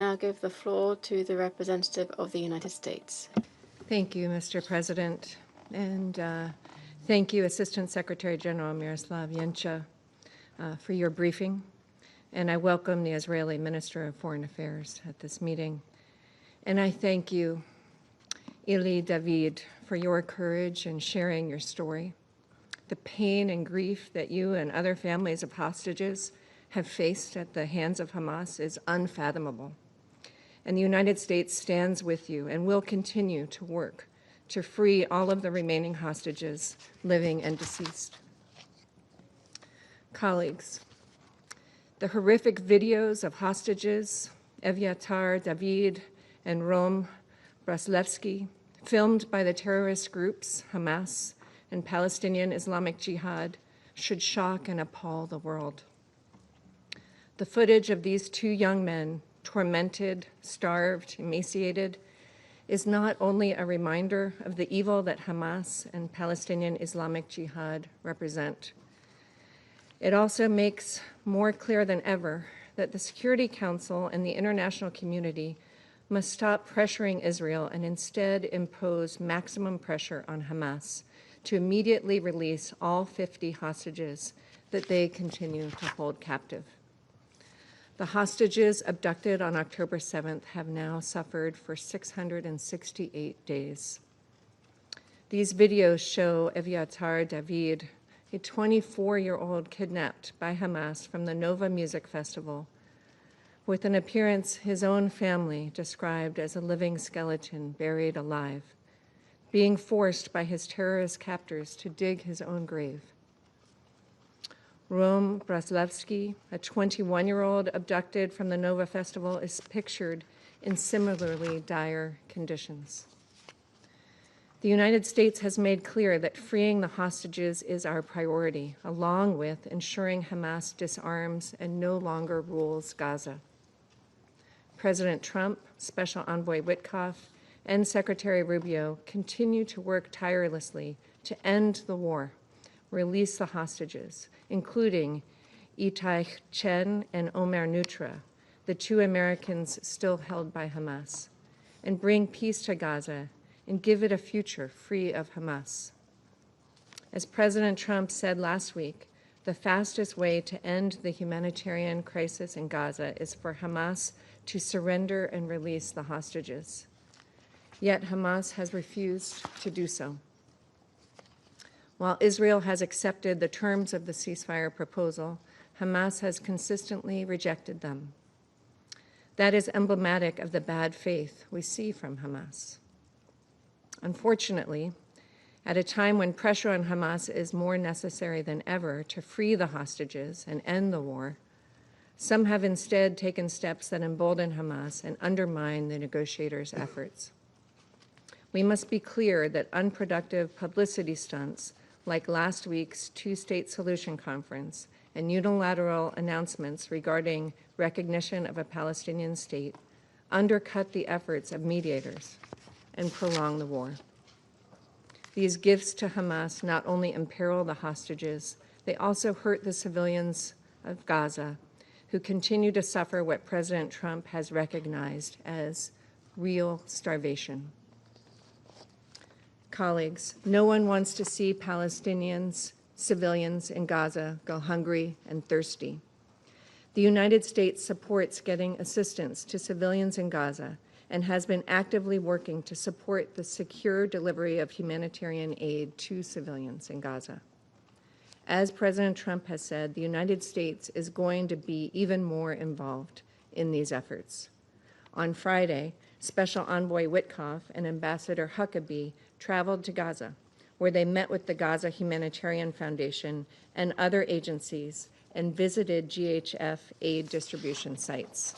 Now give the floor to the representative of the United States. Thank you, Mr. President, and thank you, Assistant Secretary General Miroslav Yencha, for your briefing. And I welcome the Israeli Minister of Foreign Affairs at this meeting. And I thank you, Eli David, for your courage in sharing your story. The pain and grief that you and other families of hostages have faced at the hands of Hamas is unfathomable. And the United States stands with you and will continue to work to free all of the remaining hostages, living and deceased. Colleagues, the horrific videos of hostages, Evyatar David and Rom Braslevsky, filmed by the terrorist groups Hamas and Palestinian Islamic Jihad, should shock and appall the world. The footage of these two young men, tormented, starved, emaciated, is not only a reminder of the evil that Hamas and Palestinian Islamic Jihad represent. It also makes more clear than ever that the Security Council and the international community must stop pressuring Israel and instead impose maximum pressure on Hamas to immediately release all 50 hostages that they continue to hold captive. The hostages abducted on October 7th have now suffered for 668 days. These videos show Evyatar David, a 24-year-old kidnapped by Hamas from the Nova Music Festival, with an appearance his own family described as a living skeleton buried alive, being forced by his terrorist captors to dig his own grave. Rom Braslevsky, a 21-year-old abducted from the Nova Festival, is pictured in similarly dire conditions. The United States has made clear that freeing the hostages is our priority, along with ensuring Hamas disarms and no longer rules Gaza. President Trump, Special Envoy Witkoff, and Secretary Rubio continue to work tirelessly to end the war, release the hostages, including Itai Chen and Omer Nutra, the two Americans still held by Hamas, and bring peace to Gaza and give it a future free of Hamas. As President Trump said last week, the fastest way to end the humanitarian crisis in Gaza is for Hamas to surrender and release the hostages. Yet Hamas has refused to do so. While Israel has accepted the terms of the ceasefire proposal, Hamas has consistently rejected them. That is emblematic of the bad faith we see from Hamas. Unfortunately, at a time when pressure on Hamas is more necessary than ever to free the hostages and end the war, some have instead taken steps that embolden Hamas and undermine the negotiators' efforts. We must be clear that unproductive publicity stunts like last week's two-state solution conference and unilateral announcements regarding recognition of a Palestinian state undercut the efforts of mediators and prolong the war. These gifts to Hamas not only imperil the hostages, they also hurt the civilians of Gaza, who continue to suffer what President Trump has recognized as real starvation. Colleagues, no one wants to see Palestinians, civilians in Gaza go hungry and thirsty. The United States supports getting assistance to civilians in Gaza and has been actively working to support the secure delivery of humanitarian aid to civilians in Gaza. As President Trump has said, the United States is going to be even more involved in these efforts. On Friday, Special Envoy Witkoff and Ambassador Huckabee traveled to Gaza, where they met with the Gaza Humanitarian Foundation and other agencies and visited GHF aid distribution sites.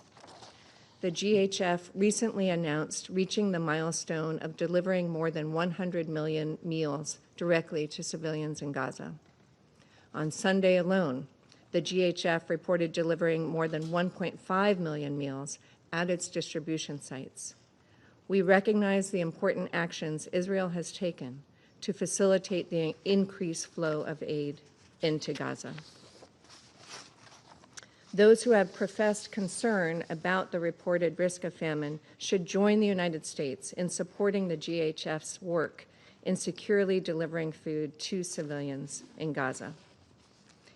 The GHF recently announced reaching the milestone of delivering more than 100 million meals directly to civilians in Gaza. On Sunday alone, the GHF reported delivering more than 1.5 million meals at its distribution sites. We recognize the important actions Israel has taken to facilitate the increased flow of aid into Gaza. Those who have professed concern about the reported risk of famine should join the United States in supporting the GHF's work in securely delivering food to civilians in Gaza.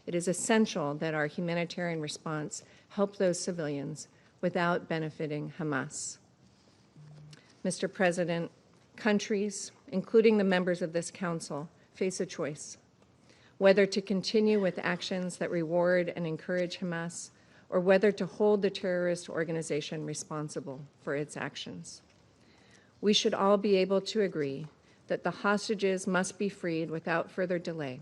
It is essential that our humanitarian response help those civilians without benefiting Hamas. Mr. President, countries, including the members of this council, face a choice: whether to continue with actions that reward and encourage Hamas, or whether to hold the terrorist organization responsible for its actions. We should all be able to agree that the hostages must be freed without further delay,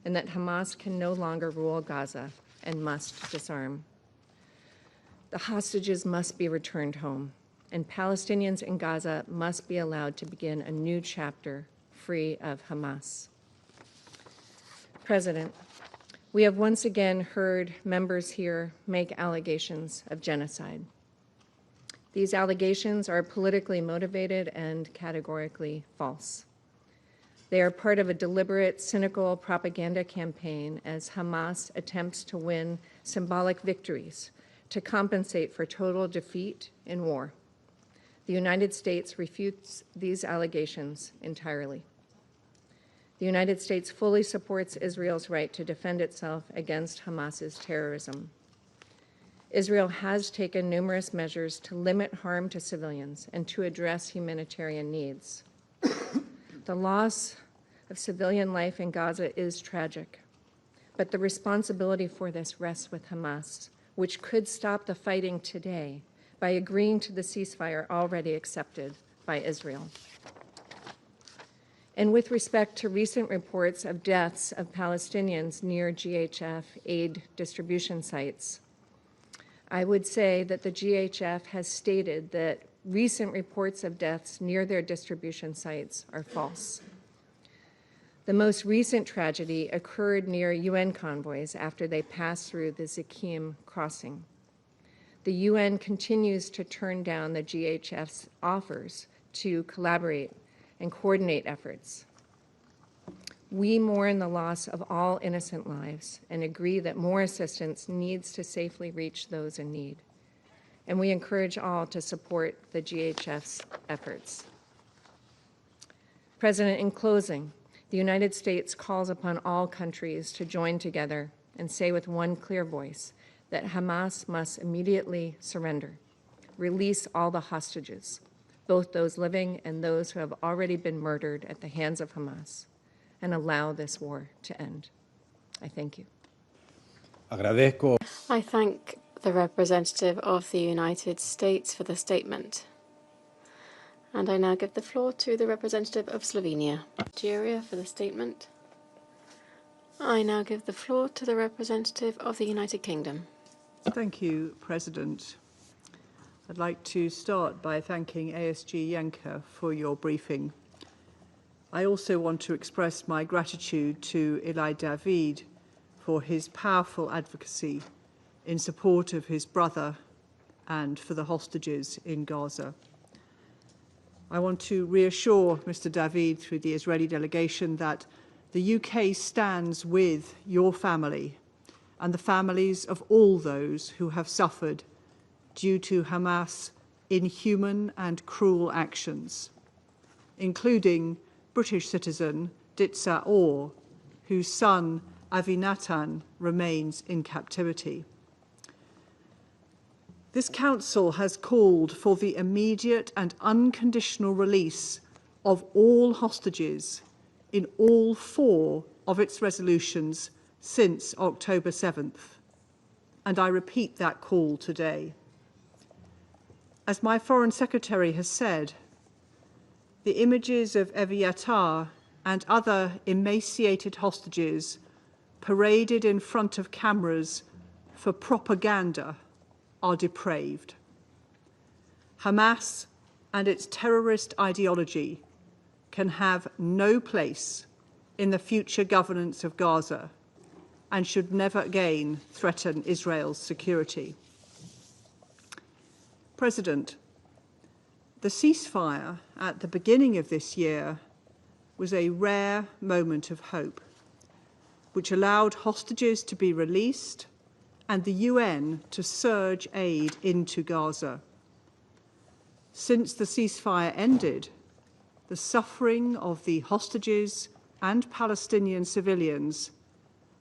and that Hamas can no longer rule Gaza and must disarm. The hostages must be returned home, and Palestinians in Gaza must be allowed to begin a new chapter free of Hamas. President, we have once again heard members here make allegations of genocide. These allegations are politically motivated and categorically false. They are part of a deliberate, cynical propaganda campaign as Hamas attempts to win symbolic victories to compensate for total defeat in war. The United States refutes these allegations entirely. The United States fully supports Israel's right to defend itself against Hamas's terrorism. Israel has taken numerous measures to limit harm to civilians and to address humanitarian needs. The loss of civilian life in Gaza is tragic, but the responsibility for this rests with Hamas, which could stop the fighting today by agreeing to the ceasefire already accepted by Israel. And with respect to recent reports of deaths of Palestinians near GHF aid distribution sites, I would say that the GHF has stated that recent reports of deaths near their distribution sites are false. The most recent tragedy occurred near UN convoys after they passed through the Zakim crossing. The UN continues to turn down the GHF's offers to collaborate and coordinate efforts. We mourn the loss of all innocent lives and agree that more assistance needs to safely reach those in need. And we encourage all to support the GHF's efforts. President, in closing, the United States calls upon all countries to join together and say with one clear voice that Hamas must immediately surrender, release all the hostages, both those living and those who have already been murdered at the hands of Hamas, and allow this war to end. I thank you. I thank the representative of the United States for the statement. And I now give the floor to the representative of Slovenia, Nigeria, for the statement. I now give the floor to the representative of the United Kingdom. Thank you, President. I'd like to start by thanking ASG Yenka for your briefing. I also want to express my gratitude to Eli David for his powerful advocacy in support of his brother and for the hostages in Gaza. I want to reassure Mr. David through the Israeli delegation that the UK stands with your family and the families of all those who have suffered due to Hamas' inhuman and cruel actions, including British citizen Ditsa Orr, whose son Avinatan remains in captivity. This Council has called for the immediate and unconditional release of all hostages in all 4 of its resolutions since October 7th, and I repeat that call today. As my Foreign Secretary has said, the images of Eviatar and other emaciated hostages paraded in front of cameras for propaganda are depraved. Hamas and its terrorist ideology can have no place in the future governance of Gaza and should never again threaten Israel's security. President, the ceasefire at the beginning of this year was a rare moment of hope, which allowed hostages to be released and the UN to surge aid into Gaza. Since the ceasefire ended, the suffering of the hostages and Palestinian civilians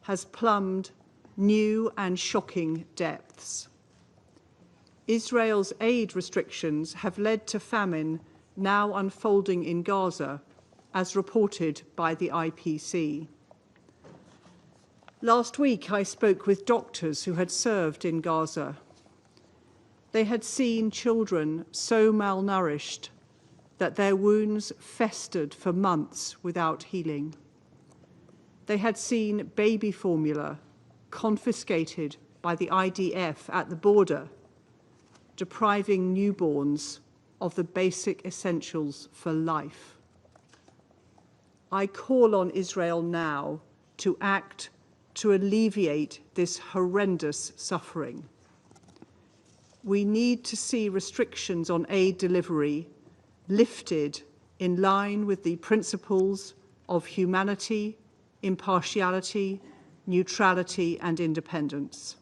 has plumbed new and shocking depths. Israel's aid restrictions have led to famine now unfolding in Gaza, as reported by the IPC. Last week, I spoke with doctors who had served in Gaza. They had seen children so malnourished that their wounds festered for months without healing. They had seen baby formula confiscated by the IDF at the border, depriving newborns of the basic essentials for life. I call on Israel now to act to alleviate this horrendous suffering. We need to see restrictions on aid delivery lifted in line with the principles of humanity, impartiality, neutrality, and independence.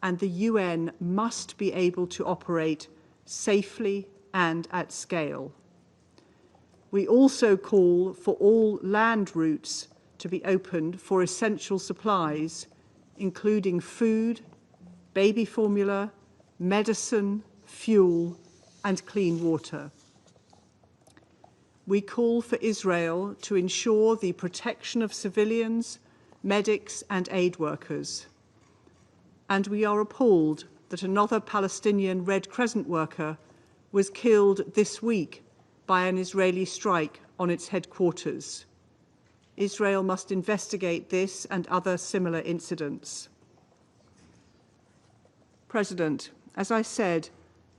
And the UN must be able to operate safely and at scale. We also call for all land routes to be opened for essential supplies, including food, baby formula, medicine, fuel, and clean water. We call for Israel to ensure the protection of civilians, medics, and aid workers. And we are appalled that another Palestinian Red Crescent worker was killed this week by an Israeli strike on its headquarters. Israel must investigate this and other similar incidents. President, as I said,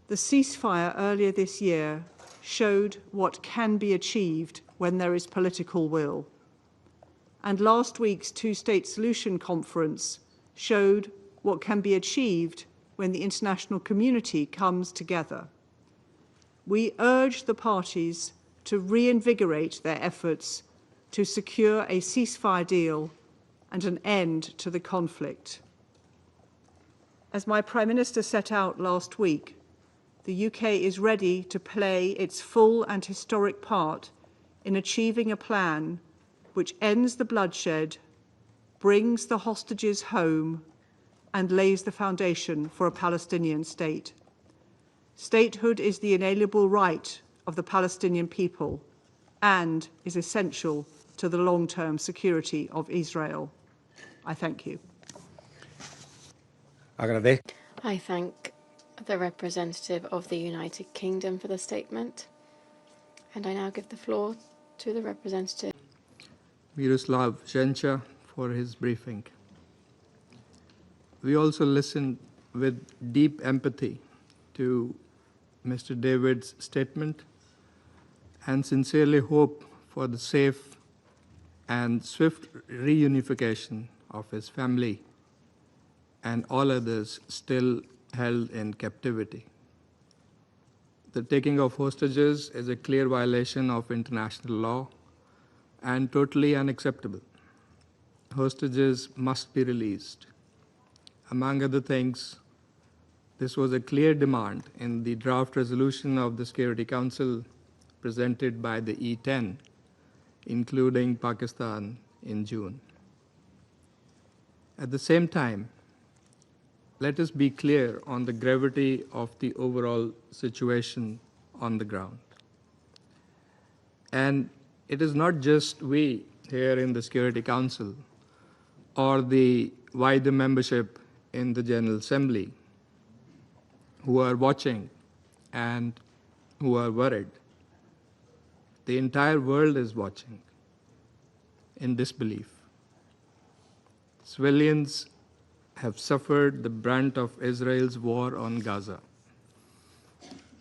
the ceasefire earlier this year showed what can be achieved when there is political will. And last week's two-state solution conference showed what can be achieved when the international community comes together. We urge the parties to reinvigorate their efforts to secure a ceasefire deal and an end to the conflict. As my Prime Minister set out last week, the UK is ready to play its full and historic part in achieving a plan which ends the bloodshed, brings the hostages home, and lays the foundation for a Palestinian state. Statehood is the inalienable right of the Palestinian people and is essential to the long-term security of Israel. I thank you. I thank the representative of the United Kingdom for the statement, and I now give the floor to the representative. Miroslav Zhencha for his briefing. We also listened with deep empathy to Mr. David's statement and sincerely hope for the safe and swift reunification of his family and all others still held in captivity. The taking of hostages is a clear violation of international law and totally unacceptable. Hostages must be released. Among other things, this was a clear demand in the draft resolution of the Security Council presented by the E10, including Pakistan in June. At the same time, let us be clear on the gravity of the overall situation on the ground. And it is not just we here in the Security Council or the wider membership in the General Assembly who are watching and who are worried. The entire world is watching in disbelief. Civilians have suffered the brunt of Israel's war on Gaza.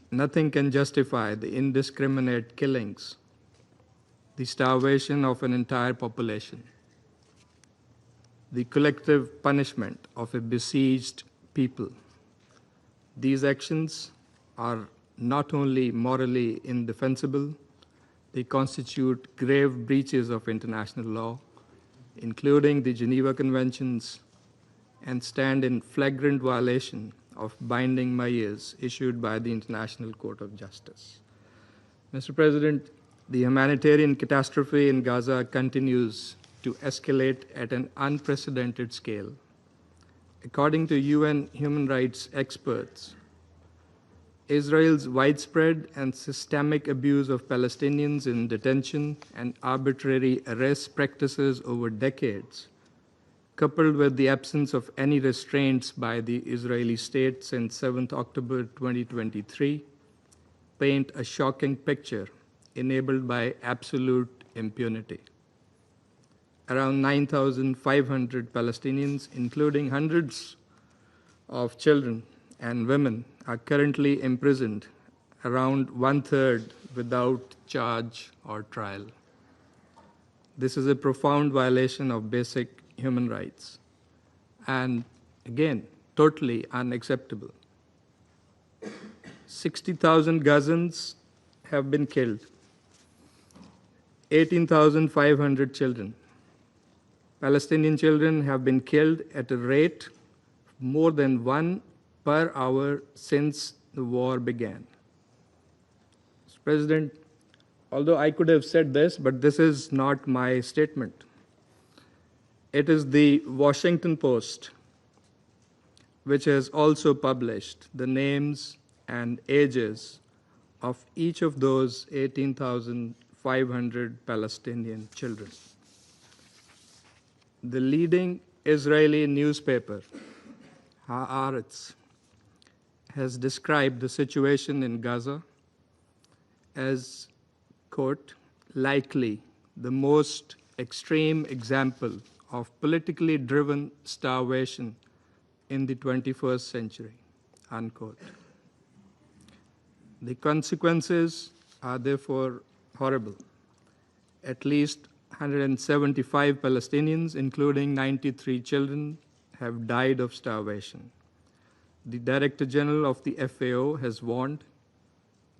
Nothing can justify the indiscriminate killings, the starvation of an entire population, the collective punishment of a besieged people. These actions are not only morally indefensible, they constitute grave breaches of international law, including the Geneva Conventions and stand in flagrant violation of binding measures issued by the International Court of Justice. Mr. President, the humanitarian catastrophe in Gaza continues to escalate at an unprecedented scale. According to UN human rights experts, Israel's widespread and systemic abuse of Palestinians in detention and arbitrary arrest practices over decades, coupled with the absence of any restraints by the Israeli state since 7th October 2023, paint a shocking picture enabled by absolute impunity. Around 9,500 Palestinians, including hundreds of children and women, are currently imprisoned, around one-third without charge or trial. This is a profound violation of basic human rights, and again, totally unacceptable. 60,000 Gazans have been killed, 18,500 children. Palestinian children have been killed at a rate of more than 1 per hour since the war began. Mr. President, although I could have said this, but this is not my statement. It is the Washington Post, which has also published the names and ages of each of those 18,500 Palestinian children. The leading Israeli newspaper, Haaretz, has described the situation in Gaza as, quote, likely the most extreme example of politically driven starvation in the 21st century, unquote. The consequences are therefore horrible. At least 175 Palestinians, including 93 children, have died of starvation. The Director General of the FAO has warned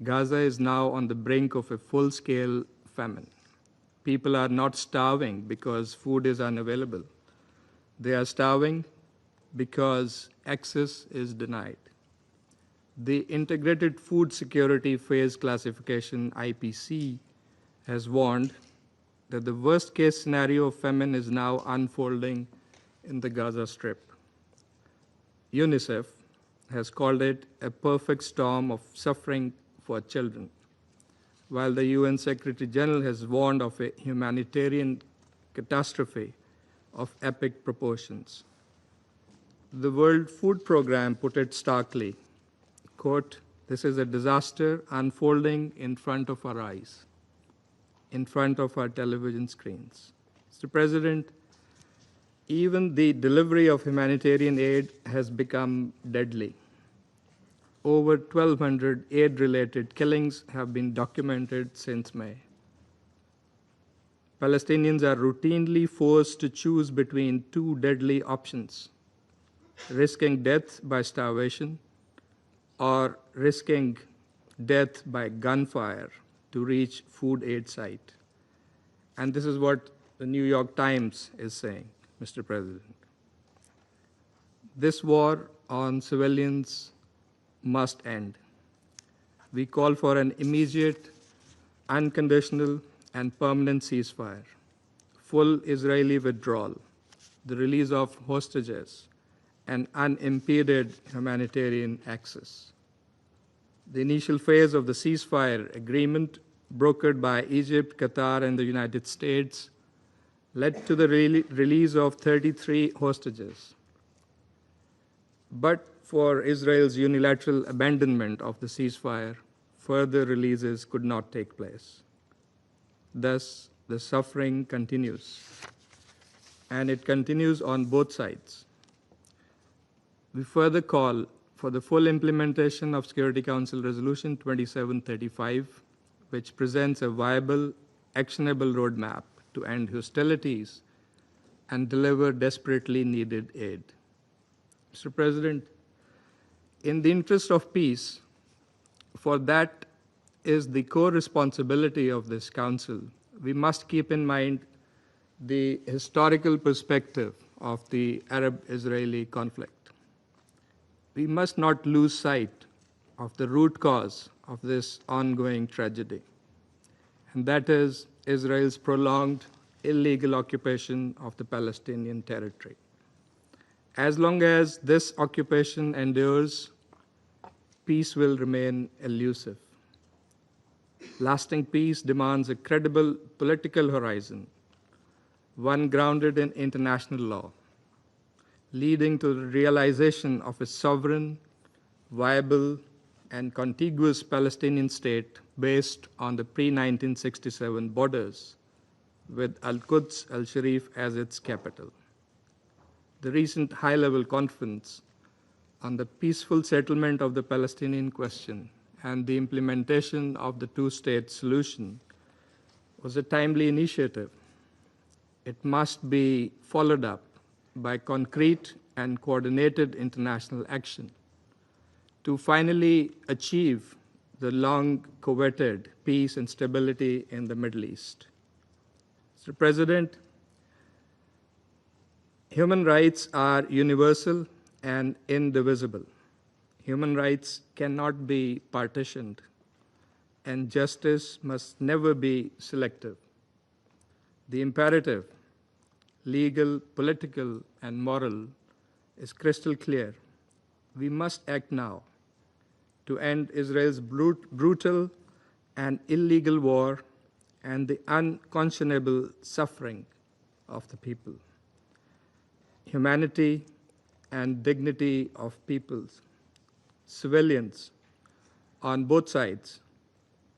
Gaza is now on the brink of a full-scale famine. People are not starving because food is unavailable. They are starving because access is denied. The Integrated Food Security Phase Classification, IPC, has warned that the worst-case scenario of famine is now unfolding in the Gaza Strip. UNICEF has called it a perfect storm of suffering for children, while the UN Secretary General has warned of a humanitarian catastrophe of epic proportions. The World Food Programme put it starkly, quote, "This is a disaster unfolding in front of our eyes, in front of our television screens." Mr. President, even the delivery of humanitarian aid has become deadly. Over 1,200 aid-related killings have been documented since May. Palestinians are routinely forced to choose between two deadly options: risking death by starvation or risking death by gunfire to reach food aid site. And this is what the New York Times is saying, Mr. President. This war on civilians must end. We call for an immediate, unconditional, and permanent ceasefire, full Israeli withdrawal, the release of hostages, and unimpeded humanitarian access. The initial phase of the ceasefire agreement, brokered by Egypt, Qatar, and the United States, led to the release of 33 hostages. But for Israel's unilateral abandonment of the ceasefire, further releases could not take place. Thus, the suffering continues, and it continues on both sides. We further call for the full implementation of Security Council Resolution 2735, which presents a viable, actionable roadmap to end hostilities and deliver desperately needed aid. Mr. President, in the interest of peace, for that is the core responsibility of this Council, we must keep in mind the historical perspective of the Arab-Israeli conflict. We must not lose sight of the root cause of this ongoing tragedy, and that is Israel's prolonged illegal occupation of the Palestinian territory. As long as this occupation endures, peace will remain elusive. Lasting peace demands a credible political horizon, one grounded in international law, leading to the realization of a sovereign, viable, and contiguous Palestinian state based on the pre-1967 borders, with Al-Quds al-Sharif as its capital. The recent high-level conference on the peaceful settlement of the Palestinian question and the implementation of the two-state solution was a timely initiative. It must be followed up by concrete and coordinated international action to finally achieve the long-coveted peace and stability in the Middle East. Mr. President, human rights are universal and indivisible. Human rights cannot be partitioned, and justice must never be selective. The imperative, legal, political, and moral, is crystal clear. We must act now to end Israel's brutal and illegal war and the unconscionable suffering of the people. Humanity and dignity of peoples, civilians on both sides,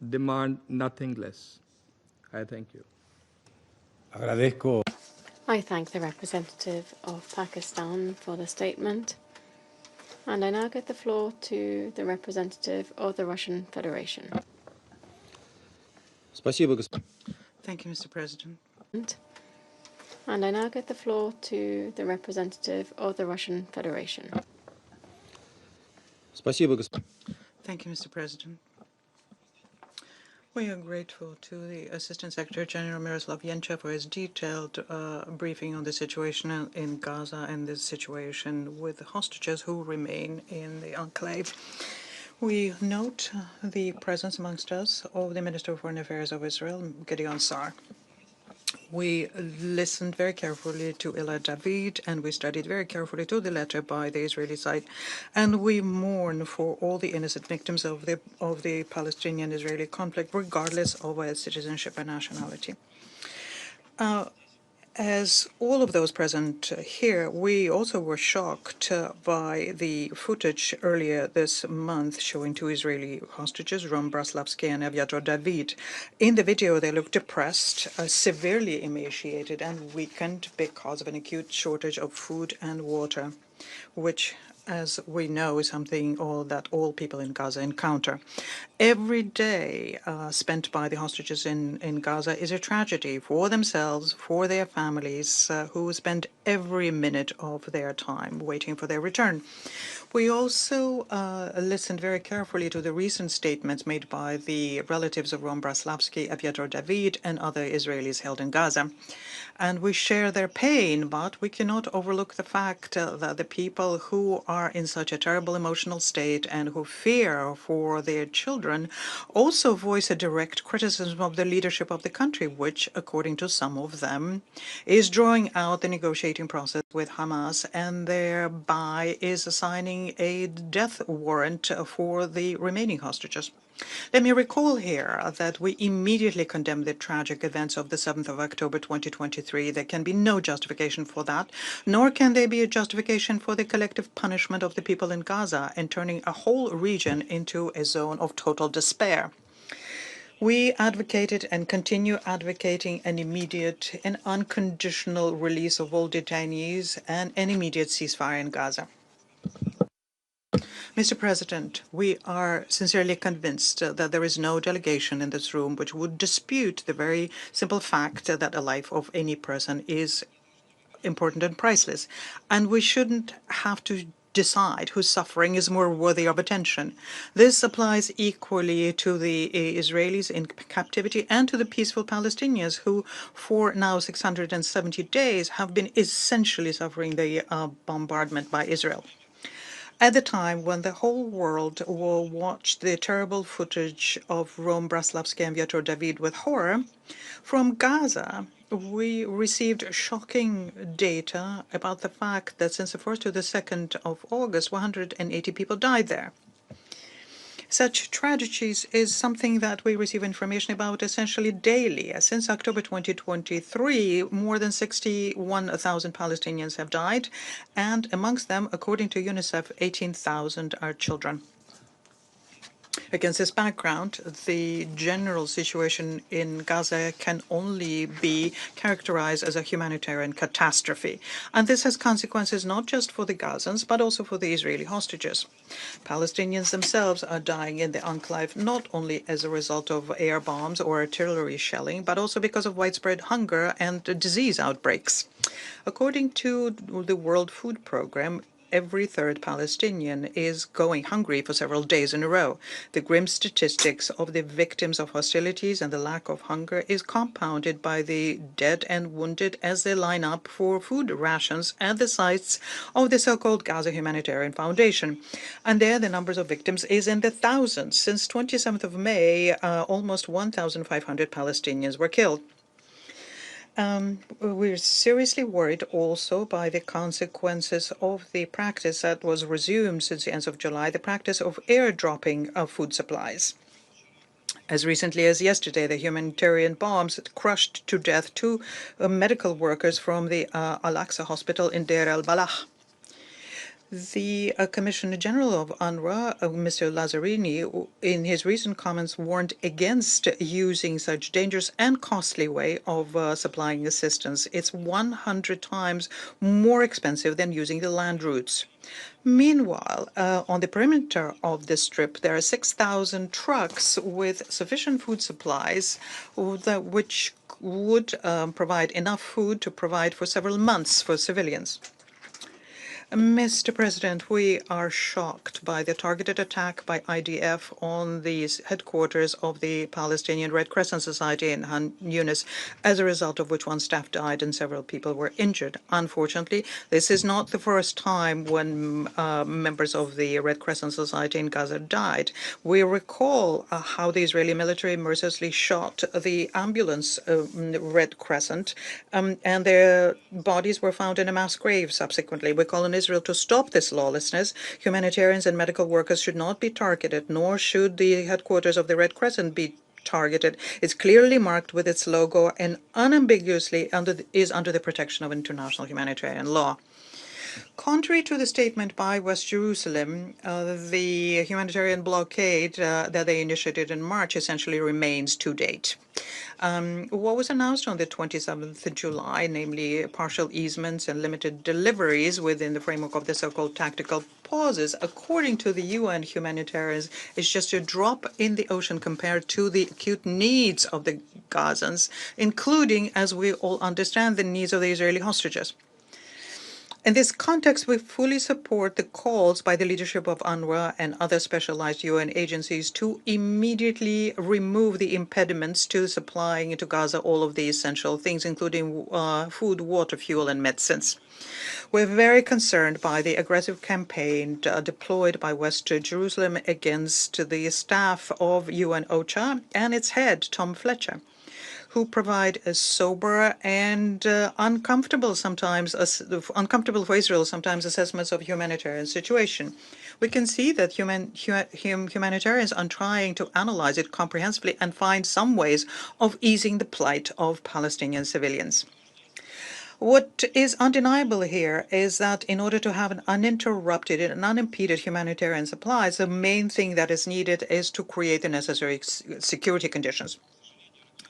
demand nothing less. I thank you. Agradezco. I thank the representative of Pakistan for the statement, and I now give the floor to the representative of the Russian Federation. Спасибо, Thank you, Mr. President. And I now give the floor to the representative of the Russian Federation. Спасибо, Thank you, Mr. President. We are grateful to the Assistant Secretary General Miroslav Yencha for his detailed briefing on the situation in Gaza and the situation with the hostages who remain in the enclave. We note the presence amongst us of the Minister of Foreign Affairs of Israel, Gideon Saar. We listened very carefully to Ila David, and we studied very carefully to the letter by the Israeli side, and we mourn for all the innocent victims of the Palestinian-Israeli conflict, regardless of their citizenship and nationality. As all of those present here, we also were shocked by the footage earlier this month showing two Israeli hostages, Rom Braslavsky and Aviator David. In the video, they looked depressed, severely emaciated, and weakened because of an acute shortage of food and water, which, as we know, is something that all people in Gaza encounter. Every day spent by the hostages in Gaza is a tragedy for themselves, for their families, who spend every minute of their time waiting for their return. We also listened very carefully to the recent statements made by the relatives of Rom Braslavsky, Aviator David, and other Israelis held in Gaza. And we share their pain, but we cannot overlook the fact that the people who are in such a terrible emotional state and who fear for their children also voice a direct criticism of the leadership of the country, which, according to some of them, is drawing out the negotiating process with Hamas and thereby is assigning a death warrant for the remaining hostages. Let me recall here that we immediately condemned the tragic events of the 7th of October 2023. There can be no justification for that, nor can there be a justification for the collective punishment of the people in Gaza and turning a whole region into a zone of total despair. We advocated and continue advocating an immediate and unconditional release of all detainees and an immediate ceasefire in Gaza. Mr. President, we are sincerely convinced that there is no delegation in this room which would dispute the very simple fact that the life of any person is important and priceless. And we shouldn't have to decide whose suffering is more worthy of attention. This applies equally to the Israelis in captivity and to the peaceful Palestinians who, for now 670 days, have been essentially suffering the bombardment by Israel. At the time when the whole world will watch the terrible footage of Rom Braslavsky and Viator David with horror, from Gaza, we received shocking data about the fact that since the 1st to the 2nd of August, 180 people died there. Such tragedies is something that we receive information about essentially daily. Since October 2023, more than 61,000 Palestinians have died, and amongst them, according to UNICEF, 18,000 are children. Against this background, the general situation in Gaza can only be characterized as a humanitarian catastrophe. And this has consequences not just for the Gazans, but also for the Israeli hostages. Palestinians themselves are dying in the enclave not only as a result of air bombs or artillery shelling, but also because of widespread hunger and disease outbreaks. According to the World Food Programme, every third Palestinian is going hungry for several days in a row. The grim statistics of the victims of hostilities and the lack of hunger is compounded by the dead and wounded as they line up for food rations at the sites of the so-called Gaza Humanitarian Foundation. And there the numbers of victims is in the thousands. Since 27th of May, almost 1,500 Palestinians were killed. We're seriously worried also by the consequences of the practice that was resumed since the end of July, the practice of airdropping of food supplies. As recently as yesterday, the humanitarian bombs crushed to death two medical workers from the Al-Aqsa hospital in Deir el-Balah. The Commissioner General of UNRWA, Mr. Lazzarini, in his recent comments warned against using such dangerous and costly way of supplying assistance. It's 100 times more expensive than using the land routes. Meanwhile, on the perimeter of the strip, there are 6,000 trucks with sufficient food supplies which would provide enough food to provide for several months for civilians. Mr. President, we are shocked by the targeted attack by IDF on the headquarters of the Palestinian Red Crescent Society in Han Yunis, as a result of which one staff died and several people were injured. Unfortunately, this is not the first time when members of the Red Crescent Society in Gaza died. We recall how the Israeli military mercilessly shot the ambulance Red Crescent, and their bodies were found in a mass grave subsequently. We call on Israel to stop this lawlessness. Humanitarians and medical workers should not be targeted, nor should the headquarters of the Red Crescent be targeted. It's clearly marked with its logo and unambiguously is under the protection of international humanitarian law. Contrary to the statement by West Jerusalem, the humanitarian blockade that they initiated in March essentially remains to date. What was announced on the 27th of July, namely partial easements and limited deliveries within the framework of the so-called tactical pauses, according to the UN humanitarians, is just a drop in the ocean compared to the acute needs of the Gazans, including, as we all understand, the needs of the Israeli hostages. In this context, we fully support the calls by the leadership of UNRWA and other specialized UN agencies to immediately remove the impediments to supplying into Gaza all of the essential things, including food, water, fuel, and medicines. We're very concerned by the aggressive campaign deployed by West Jerusalem against the staff of UN OCHA and its head, Tom Fletcher, who provide a sober and uncomfortable for Israel sometimes assessments of humanitarian situation. We can see that humanitarians are trying to analyze it comprehensively and find some ways of easing the plight of Palestinian civilians. What is undeniable here is that in order to have an uninterrupted and unimpeded humanitarian supplies, the main thing that is needed is to create the necessary security conditions.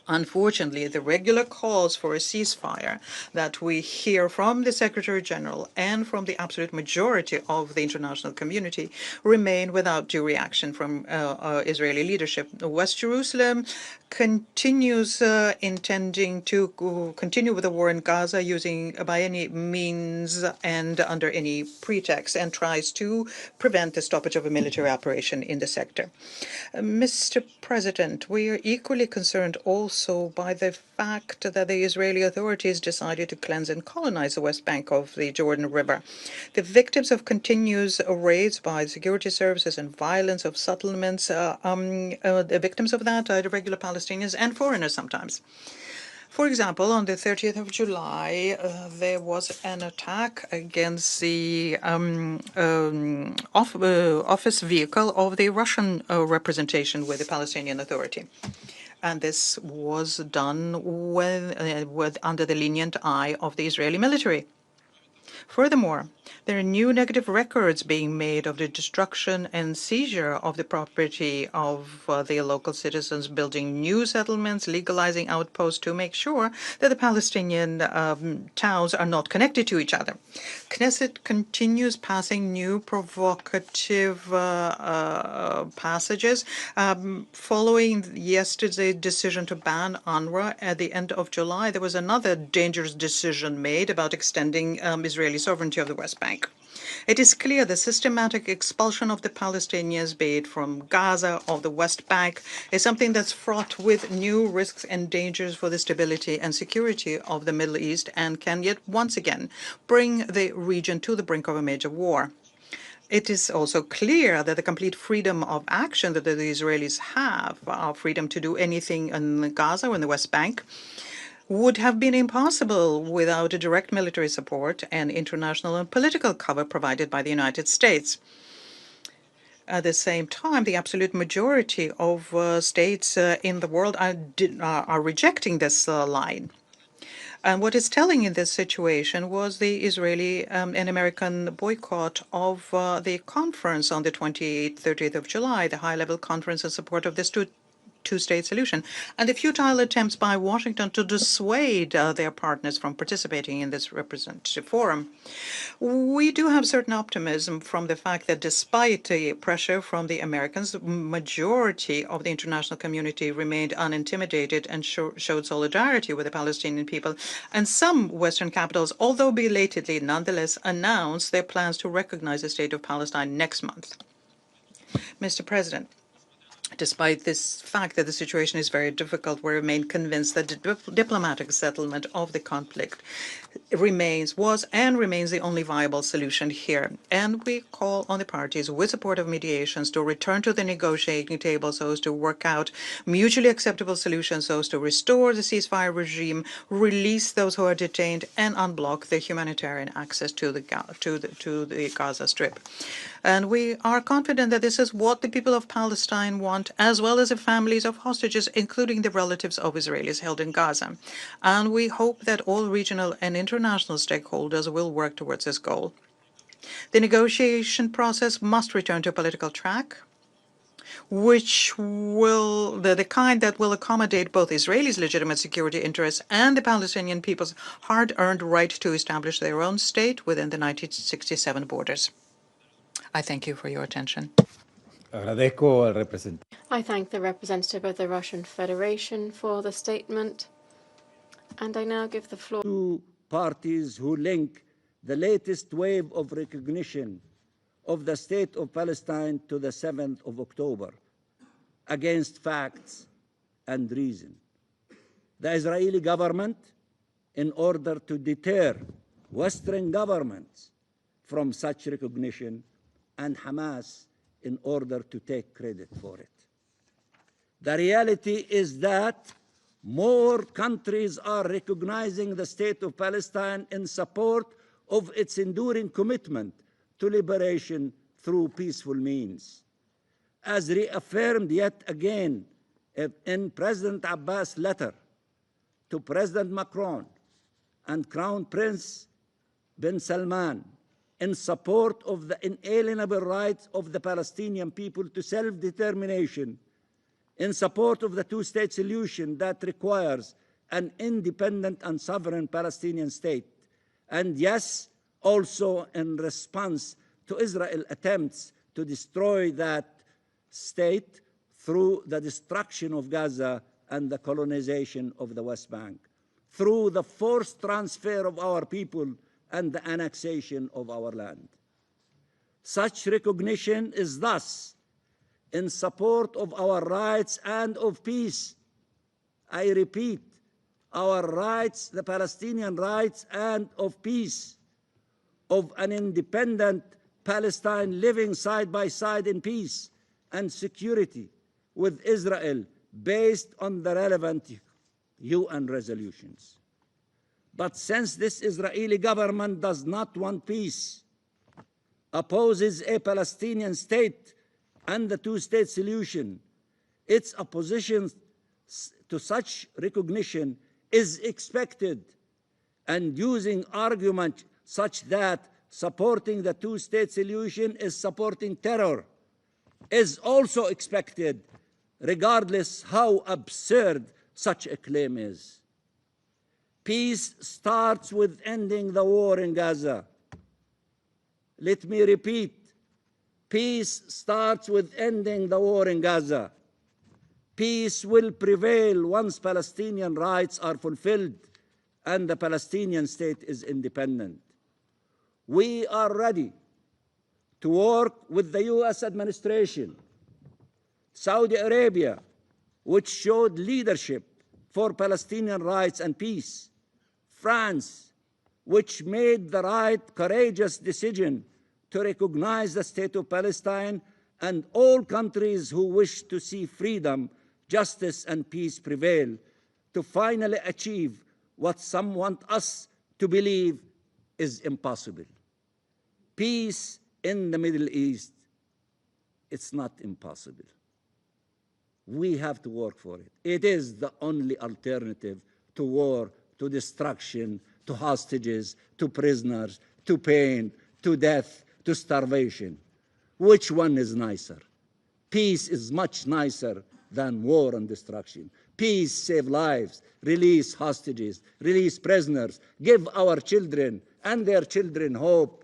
Unfortunately, the regular calls for a ceasefire that we hear from the Secretary General and from the absolute majority of the international community remain without due reaction from Israeli leadership. West Jerusalem continues intending to continue with the war in Gaza using by any means and under any pretext, and tries to prevent the stoppage of a military operation in the sector. Mr. President, we are equally concerned also by the fact that the Israeli authorities decided to cleanse and colonize the West Bank of the Jordan River. The victims of continuous raids by security services and violence of settlements, the victims of that are the regular Palestinians and foreigners sometimes. For example, on the 30th of July, there was an attack against the office vehicle of the Russian representation with the Palestinian Authority. And this was done under the lenient eye of the Israeli military. Furthermore, there are new negative records being made of the destruction and seizure of the property of the local citizens, building new settlements, legalizing outposts to make sure that the Palestinian towns are not connected to each other. Knesset continues passing new provocative passages. Following yesterday's decision to ban UNRWA at the end of July, there was another dangerous decision made about extending Israeli sovereignty of the West Bank. It is clear the systematic expulsion of the Palestinians, be it from Gaza or the West Bank, is something that's fraught with new risks and dangers for the stability and security of the Middle East, and can yet once again bring the region to the brink of a major war. It is also clear that the complete freedom of action that the Israelis have, freedom to do anything in Gaza or in the West Bank, would have been impossible without a direct military support and international and political cover provided by the United States. At the same time, the absolute majority of states in the world are rejecting this line. And what is telling in this situation was the Israeli and American boycott of the conference on the 28th, 30th of July, the high-level conference in support of this two-state solution, and the futile attempts by Washington to dissuade their partners from participating in this representative forum. We do have certain optimism from the fact that despite the pressure from the Americans, the majority of the international community remained unintimidated and showed solidarity with the Palestinian people. And some Western capitals, although belatedly, nonetheless announced their plans to recognize the state of Palestine next month. Mr. President, despite this fact that the situation is very difficult, we remain convinced that the diplomatic settlement of the conflict was and remains the only viable solution here. And we call on the parties, with support of mediations, to return to the negotiating table so as to work out mutually acceptable solutions, so as to restore the ceasefire regime, release those who are detained, and unblock the humanitarian access to the Gaza Strip. And we are confident that this is what the people of Palestine want, as well as the families of hostages, including the relatives of Israelis held in Gaza. And we hope that all regional and international stakeholders will work towards this goal. The negotiation process must return to a political track, which will, the kind that will accommodate both Israelis' legitimate security interests and the Palestinian people's hard-earned right to establish their own state within the 1967 borders. I thank you for your attention. Agradezco al representante. I thank the representative of the Russian Federation for the statement, and I now give the floor. Two parties who link the latest wave of recognition of the state of Palestine to the 7th of October against facts and reason. The Israeli government, in order to deter Western governments from such recognition, and Hamas in order to take credit for it. The reality is that more countries are recognizing the state of Palestine in support of its enduring commitment to liberation through peaceful means. As reaffirmed yet again in President Abbas' letter to President Macron and Crown Prince bin Salman, in support of the inalienable rights of the Palestinian people to self-determination, in support of the two-state solution that requires an independent and sovereign Palestinian state, and yes, also in response to Israel's attempts to destroy that state through the destruction of Gaza and the colonization of the West Bank, through the forced transfer of our people and the annexation of our land. Such recognition is thus in support of our rights and of peace. I repeat, our rights, the Palestinian rights and of peace, of an independent Palestine living side by side in peace and security with Israel based on the relevant UN resolutions. But since this Israeli government does not want peace, opposes a Palestinian state and the two-state solution, its opposition to such recognition is expected, and using argument such that supporting the two-state solution is supporting terror is also expected, regardless how absurd such a claim is. Peace starts with ending the war in Gaza. Let me repeat, peace starts with ending the war in Gaza. Peace will prevail once Palestinian rights are fulfilled and the Palestinian state is independent. We are ready to work with the US administration, Saudi Arabia, which showed leadership for Palestinian rights and peace, France, which made the right, courageous decision to recognize the state of Palestine, and all countries who wish to see freedom, justice, and peace prevail to finally achieve what some want us to believe is impossible. Peace in the Middle East, it's not impossible. We have to work for it. It is the only alternative to war, to destruction, to hostages, to prisoners, to pain, to death, to starvation. Which one is nicer? Peace is much nicer than war and destruction. Peace saves lives, release hostages, release prisoners, give our children and their children hope.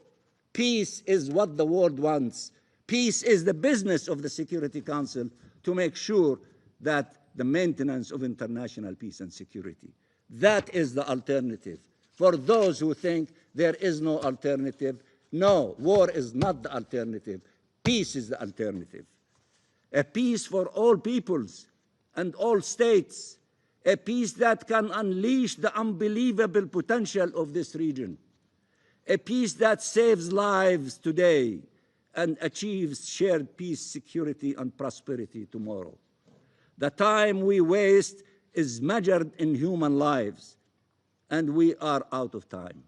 Peace is what the world wants. Peace is the business of the Security Council to make sure that the maintenance of international peace and security. That is the alternative. For those who think there is no alternative, no, war is not the alternative. Peace is the alternative. A peace for all peoples and all states. A peace that can unleash the unbelievable potential of this region. A peace that saves lives today and achieves shared peace, security, and prosperity tomorrow. The time we waste is measured in human lives, and we are out of time.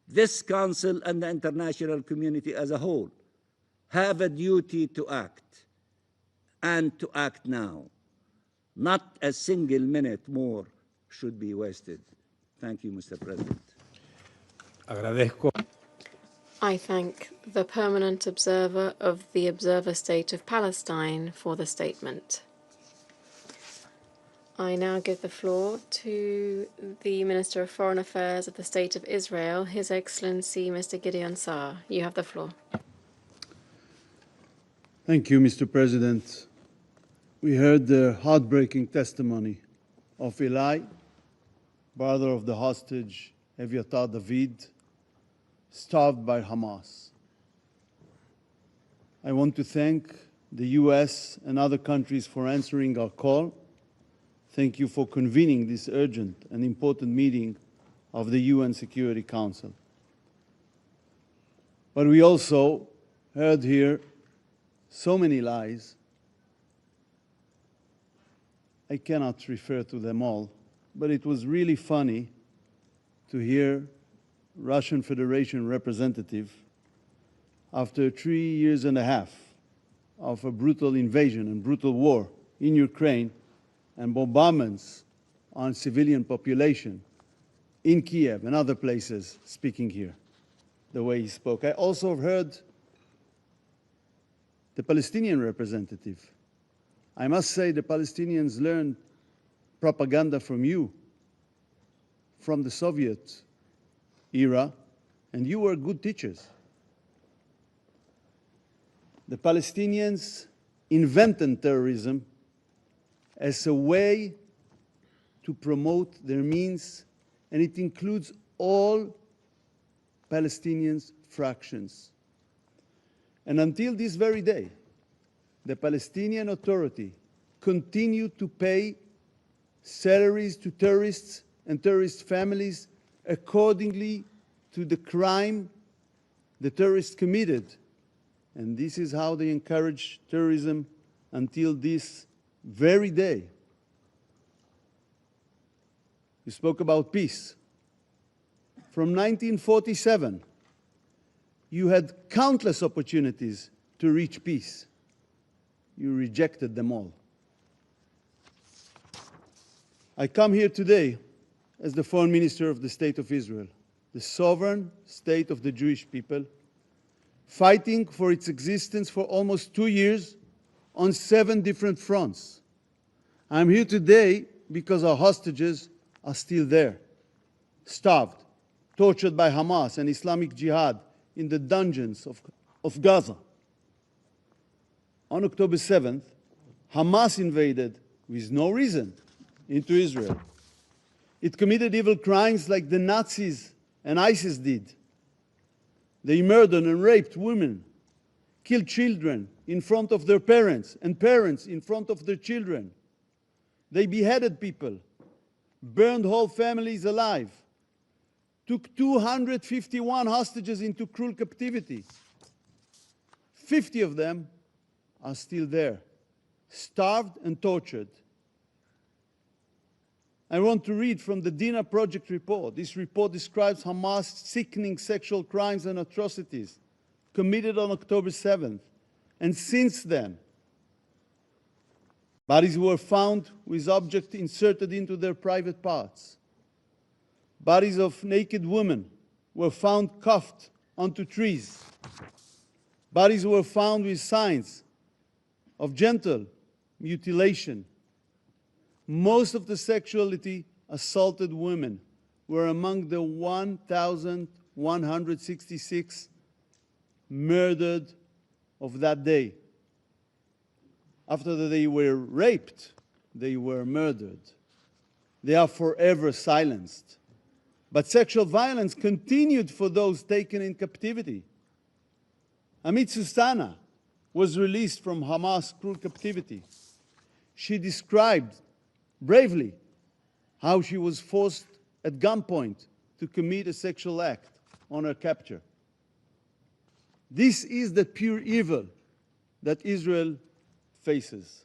This Council and the international community as a whole have a duty to act, and to act now. Not a single minute more should be wasted. Thank you, Mr. President. Agradezco. I thank the permanent observer of the Observer State of Palestine for the statement. I now give the floor to the Minister of Foreign Affairs of the State of Israel, His Excellency Mr. Gideon Saar. You have the floor. Thank you, Mr. President. We heard the heartbreaking testimony of Eli, brother of the hostage Eviatar David, starved by Hamas. I want to thank the US and other countries for answering our call. Thank you for convening this urgent and important meeting of the UN Security Council. But we also heard here so many lies. I cannot refer to them all, but it was really funny to hear Russian Federation representative, after 3.5 years of a brutal invasion and brutal war in Ukraine and bombardments on civilian population in Kiev and other places, speaking here the way he spoke. I also heard the Palestinian representative I must say the Palestinians learned propaganda from you, from the Soviet era, and you were good teachers. The Palestinians invented terrorism as a way to promote their means, and it includes all Palestinian fractions. And until this very day, the Palestinian Authority continued to pay salaries to terrorists and terrorist families accordingly to the crime the terrorists committed. And this is how they encourage terrorism until this very day. You spoke about peace. From 1947, you had countless opportunities to reach peace. You rejected them all. I come here today as the Foreign Minister of the State of Israel, the sovereign state of the Jewish people, fighting for its existence for almost 2 years on 7 different fronts. I'm here today because our hostages are still there, starved, tortured by Hamas and Islamic Jihad in the dungeons of Gaza. On October 7th, Hamas invaded, with no reason, into Israel. It committed evil crimes like the Nazis and ISIS did. They murdered and raped women, killed children in front of their parents, and parents in front of their children. They beheaded people, burned whole families alive, took 251 hostages into cruel captivity. 50 of them are still there, starved and tortured. I want to read from the Dina Project report. This report describes Hamas' sickening sexual crimes and atrocities committed on October 7th. And since then, bodies were found with objects inserted into their private parts. Bodies of naked women were found cuffed onto trees. Bodies were found with signs of genital mutilation. Most of the sexually assaulted women were among the 1,166 murdered of that day. After they were raped, they were murdered. They are forever silenced. But sexual violence continued for those taken in captivity. Amit Susana was released from Hamas' cruel captivity. She described bravely how she was forced at gunpoint to commit a sexual act on her capture. This is the pure evil that Israel faces.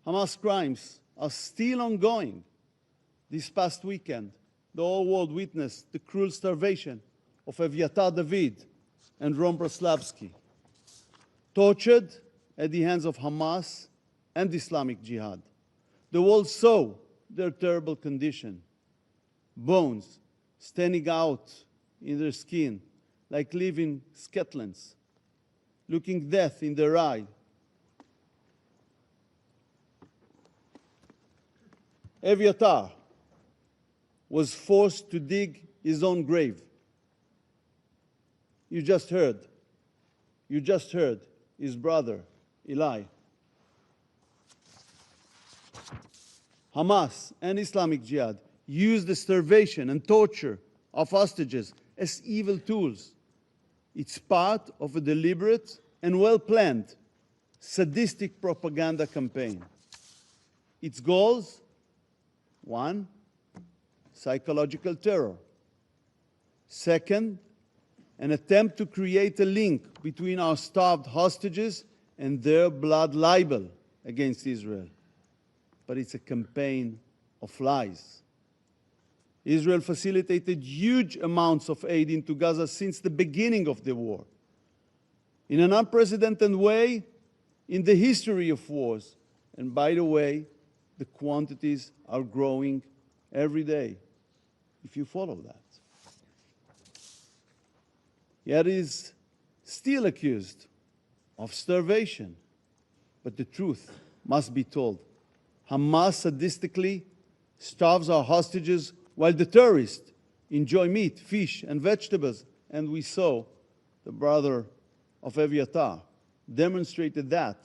Hamas crimes are still ongoing. This past weekend, the whole world witnessed the cruel starvation of Eviatar David and Ron Braslavsky, tortured at the hands of Hamas and Islamic Jihad. The world saw their terrible condition, bones standing out in their skin like living skeletons, looking death in their eye. Eviatar was forced to dig his own grave. You just heard his brother, Eli. Hamas and Islamic Jihad used the starvation and torture of hostages as evil tools. It's part of a deliberate and well-planned sadistic propaganda campaign. Its goals: 1, psychological terror. 2, an attempt to create a link between our starved hostages and their blood libel against Israel. But it's a campaign of lies. Israel facilitated huge amounts of aid into Gaza since the beginning of the war, in an unprecedented way in the history of wars. And by the way, the quantities are growing every day, if you follow that. Yet is still accused of starvation. but the truth must be told. Hamas sadistically starves our hostages while the terrorists enjoy meat, fish, and vegetables. And we saw the brother of Eviatar demonstrated that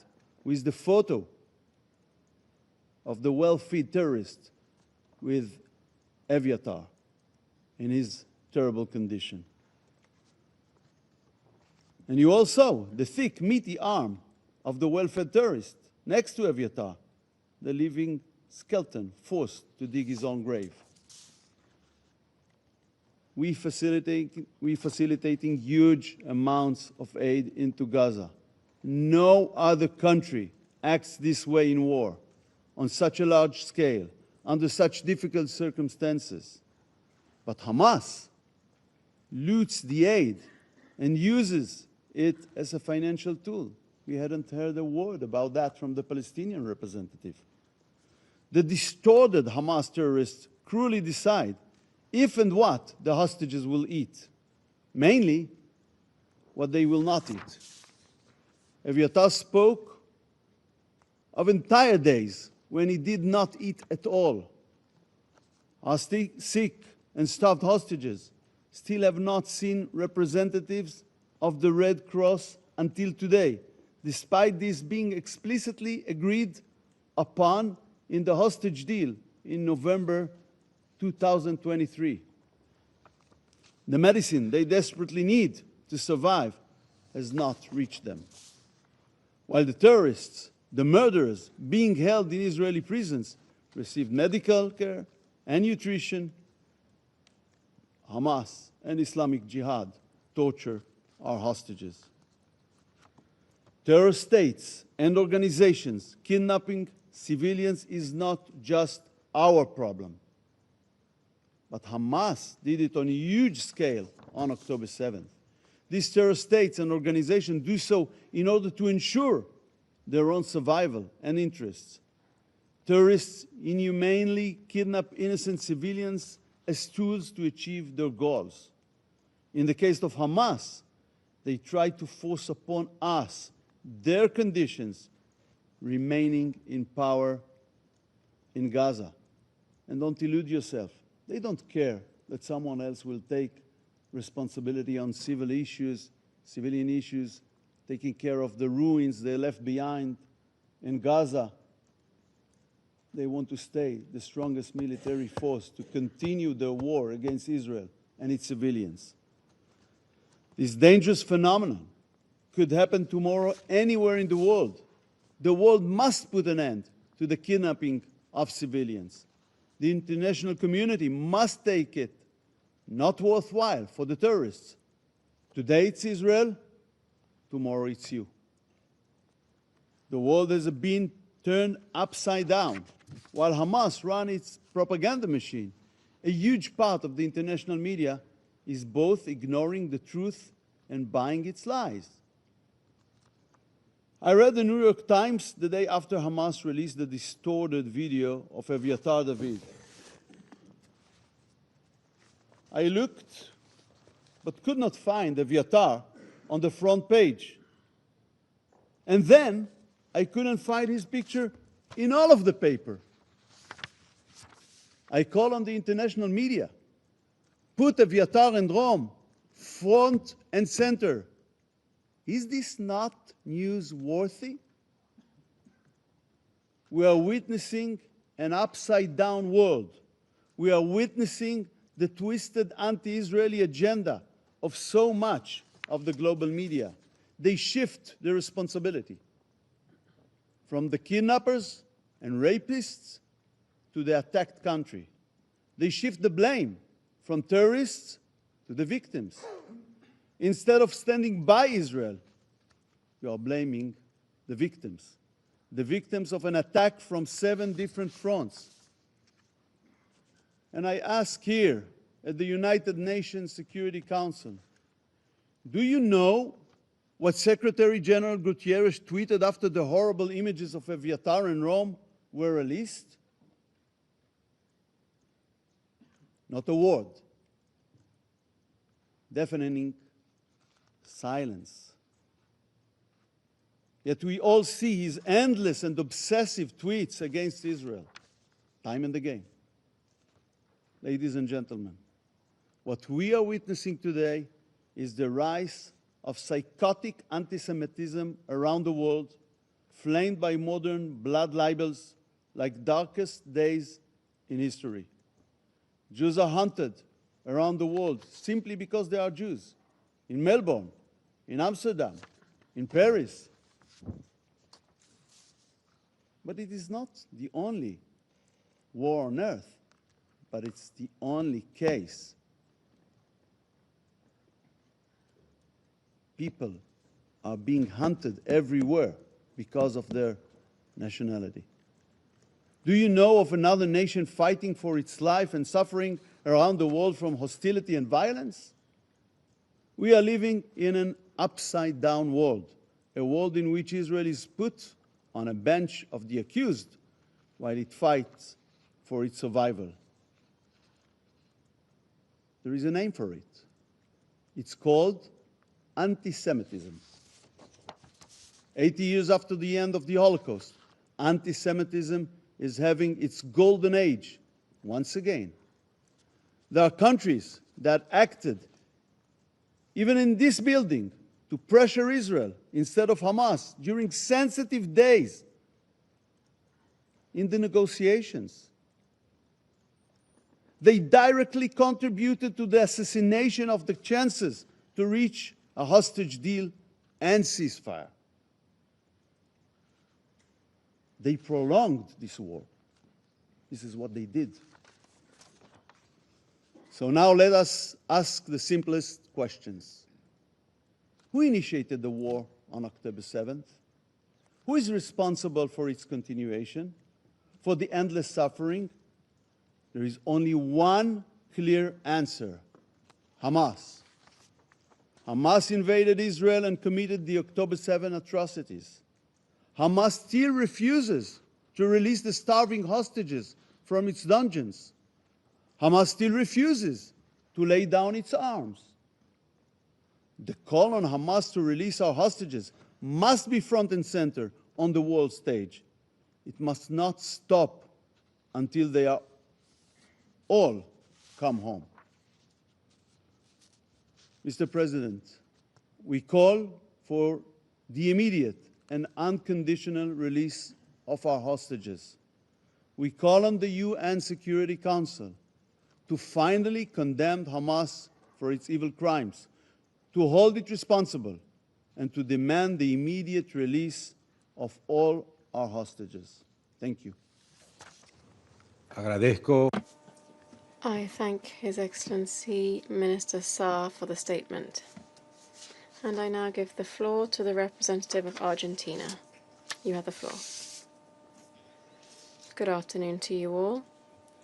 with the photo of the well-fed terrorist with Eviatar in his terrible condition. And you all saw the thick, meaty arm of the well-fed terrorist next to Eviatar, the living skeleton forced to dig his own grave. We facilitating huge amounts of aid into Gaza. No other country acts this way in war, on such a large scale, under such difficult circumstances. But Hamas loots the aid and uses it as a financial tool. We hadn't heard a word about that from the Palestinian representative. The distorted Hamas terrorists cruelly decide if and what the hostages will eat, mainly what they will not eat. Eviatar spoke of entire days when he did not eat at all. Our sick and starved hostages still have not seen representatives of the Red Cross until today, despite this being explicitly agreed upon in the hostage deal in November 2023. The medicine they desperately need to survive has not reached them. While the terrorists, the murderers being held in Israeli prisons, receive medical care and nutrition, Hamas and Islamic Jihad torture our hostages. Terror states and organizations kidnapping civilians is not just our problem. But Hamas did it on a huge scale on October 7th. These terror states and organizations do so in order to ensure their own survival and interests. Terrorists inhumanely kidnap innocent civilians as tools to achieve their goals. In the case of Hamas, they try to force upon us their conditions remaining in power in Gaza. And don't illude yourself. They don't care that someone else will take responsibility on civilian issues, taking care of the ruins they left behind in Gaza. They want to stay the strongest military force to continue their war against Israel and its civilians. This dangerous phenomenon could happen tomorrow anywhere in the world. The world must put an end to the kidnapping of civilians. The international community must take it not worthwhile for the terrorists. Today it's Israel, tomorrow it's you. The world has been turned upside down. While Hamas runs its propaganda machine, a huge part of the international media is both ignoring the truth and buying its lies. I read the New York Times the day after Hamas released the distorted video of Eviatar David. I looked, but could not find Eviatar on the front page. And then I couldn't find his picture in all of the paper. I call on the international media. Put Eviatar and Rome front and center. Is this not newsworthy? We are witnessing an upside-down world. We are witnessing the twisted anti-Israeli agenda of so much of the global media. They shift the responsibility from the kidnappers and rapists to the attacked country. They shift the blame from terrorists to the victims. Instead of standing by Israel, you are blaming the victims of an attack from 7 different fronts. And I ask here at the United Nations Security Council, do you know what Secretary General Guterres tweeted after the horrible images of Eviatar and Rome were released? Not a word. Deafening silence. Yet we all see his endless and obsessive tweets against Israel, time and again. Ladies and gentlemen, what we are witnessing today is the rise of psychotic anti-Semitism around the world, flamed by modern blood libels like darkest days in history. Jews are hunted around the world simply because they are Jews. In Melbourne, in Amsterdam, in Paris. But it is not the only war on earth, but it's the only case. People are being hunted everywhere because of their nationality. Do you know of another nation fighting for its life and suffering around the world from hostility and violence? We are living in an upside-down world, a world in which Israel is put on a bench of the accused while it fights for its survival. There is a name for it. It's called anti-Semitism. 80 years after the end of the Holocaust, anti-Semitism is having its golden age once again. There are countries that acted, even in this building, to pressure Israel instead of Hamas during sensitive days in the negotiations. They directly contributed to the assassination of the chances to reach a hostage deal and ceasefire. They prolonged this war. This is what they did. So now let us ask the simplest questions. Who initiated the war on October 7th? Who is responsible for its continuation, for the endless suffering? There is only one clear answer: Hamas. Hamas invaded Israel and committed the October 7 atrocities. Hamas still refuses to release the starving hostages from its dungeons. Hamas still refuses to lay down its arms. The call on Hamas to release our hostages must be front and center on the world stage. It must not stop until they are all come home. Mr. President, we call for the immediate and unconditional release of our hostages. We call on the UN Security Council to finally condemn Hamas for its evil crimes, to hold it responsible, and to demand the immediate release of all our hostages. Thank you. Agradezco. I thank His Excellency Minister Saar for the statement. And I now give the floor to the representative of Argentina. You have the floor. Good afternoon to you all.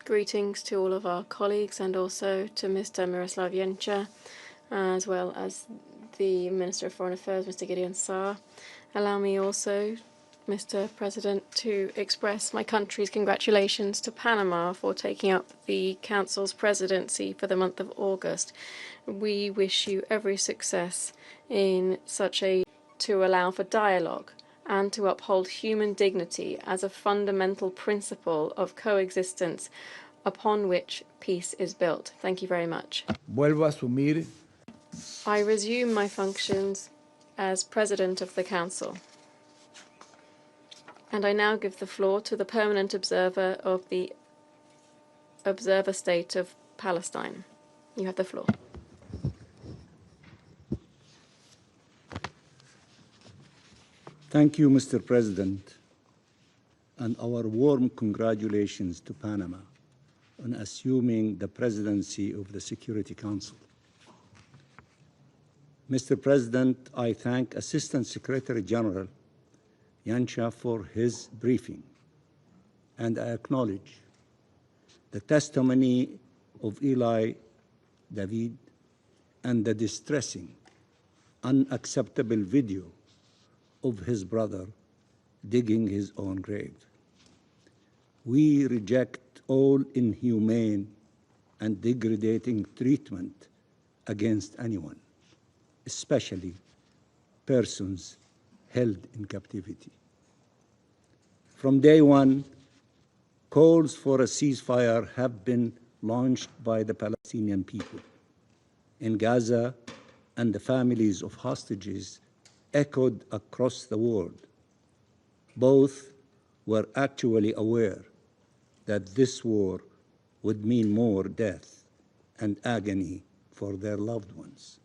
Greetings to all of our colleagues and also to Mr. Miroslav Jenča, as well as the Minister of Foreign Affairs, Mr. Gideon Saar. Allow me also, Mr. President, to express my country's congratulations to Panama for taking up the Council's presidency for the month of August. We wish you every success in to allow for dialogue and to uphold human dignity as a fundamental principle of coexistence upon which peace is built. Thank you very much. Vuelvo a asumir. I resume my functions as President of the Council. And I now give the floor to the permanent observer of the Observer State of Palestine. You have the floor. Thank you, Mr. President, and our warm congratulations to Panama on assuming the presidency of the Security Council. Mr. President, I thank Assistant Secretary General Jenča for his briefing, and I acknowledge the testimony of Eli David and the distressing, unacceptable video of his brother digging his own grave. We reject all inhumane and degrading treatment against anyone, especially persons held in captivity. From day one, calls for a ceasefire have been launched by the Palestinian people in Gaza, and the families of hostages echoed across the world. Both were actually aware that this war would mean more death and agony for their loved ones.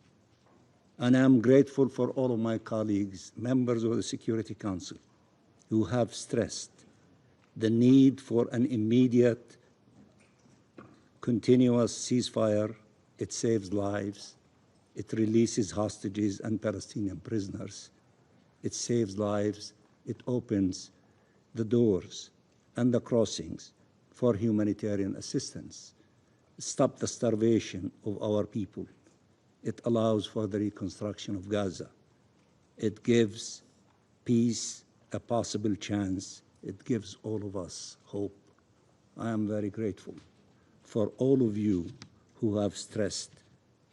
And I'm grateful for all of my colleagues, members of the Security Council, who have stressed the need for an immediate, continuous ceasefire. It saves lives, it releases hostages and Palestinian prisoners, it saves lives, it opens the doors and the crossings for humanitarian assistance, stop the starvation of our people. It allows for the reconstruction of Gaza. It gives peace a possible chance. It gives all of us hope. I am very grateful for all of you who have stressed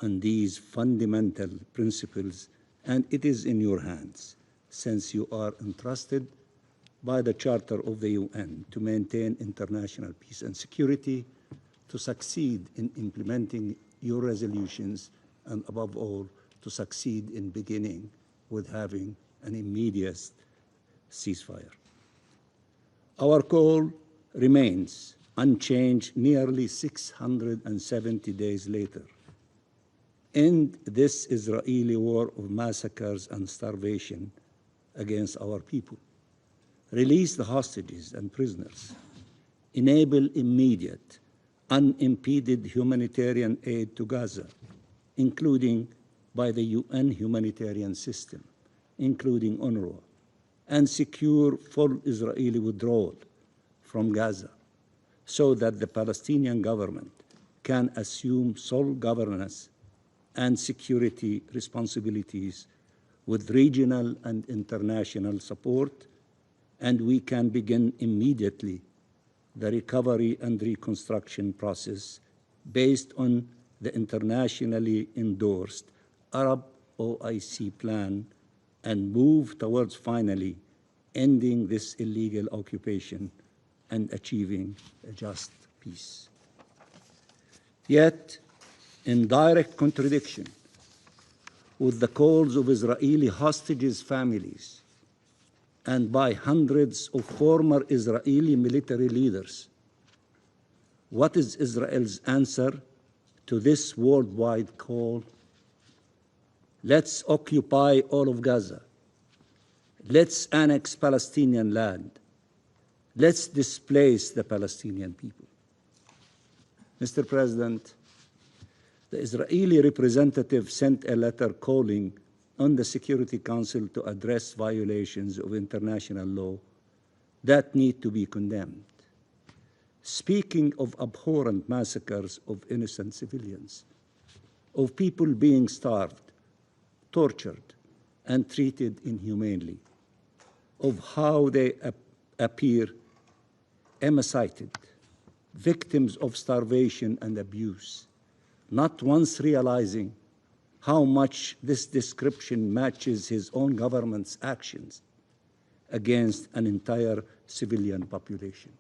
on these fundamental principles, and it is in your hands, since you are entrusted by the Charter of the UN to maintain international peace and security, to succeed in implementing your resolutions, and above all, to succeed in beginning with having an immediate ceasefire. Our call remains unchanged nearly 670 days later. End this Israeli war of massacres and starvation against our people. Release the hostages and prisoners. Enable immediate, unimpeded humanitarian aid to Gaza, including by the UN humanitarian system, including UNRWA, and secure full Israeli withdrawal from Gaza so that the Palestinian government can assume sole governance and security responsibilities with regional and international support, and we can begin immediately the recovery and reconstruction process based on the internationally endorsed Arab OIC plan and move towards finally ending this illegal occupation and achieving a just peace. Yet, in direct contradiction with the calls of Israeli hostages' families and by hundreds of former Israeli military leaders, what is Israel's answer to this worldwide call? Let's occupy all of Gaza. Let's annex Palestinian land. Let's displace the Palestinian people. Mr. President, the Israeli representative sent a letter calling on the Security Council to address violations of international law that need to be condemned. Speaking of abhorrent massacres of innocent civilians, of people being starved, tortured, and treated inhumanely, of how they appear emaciated, victims of starvation and abuse, not once realizing how much this description matches his own government's actions against an entire civilian population,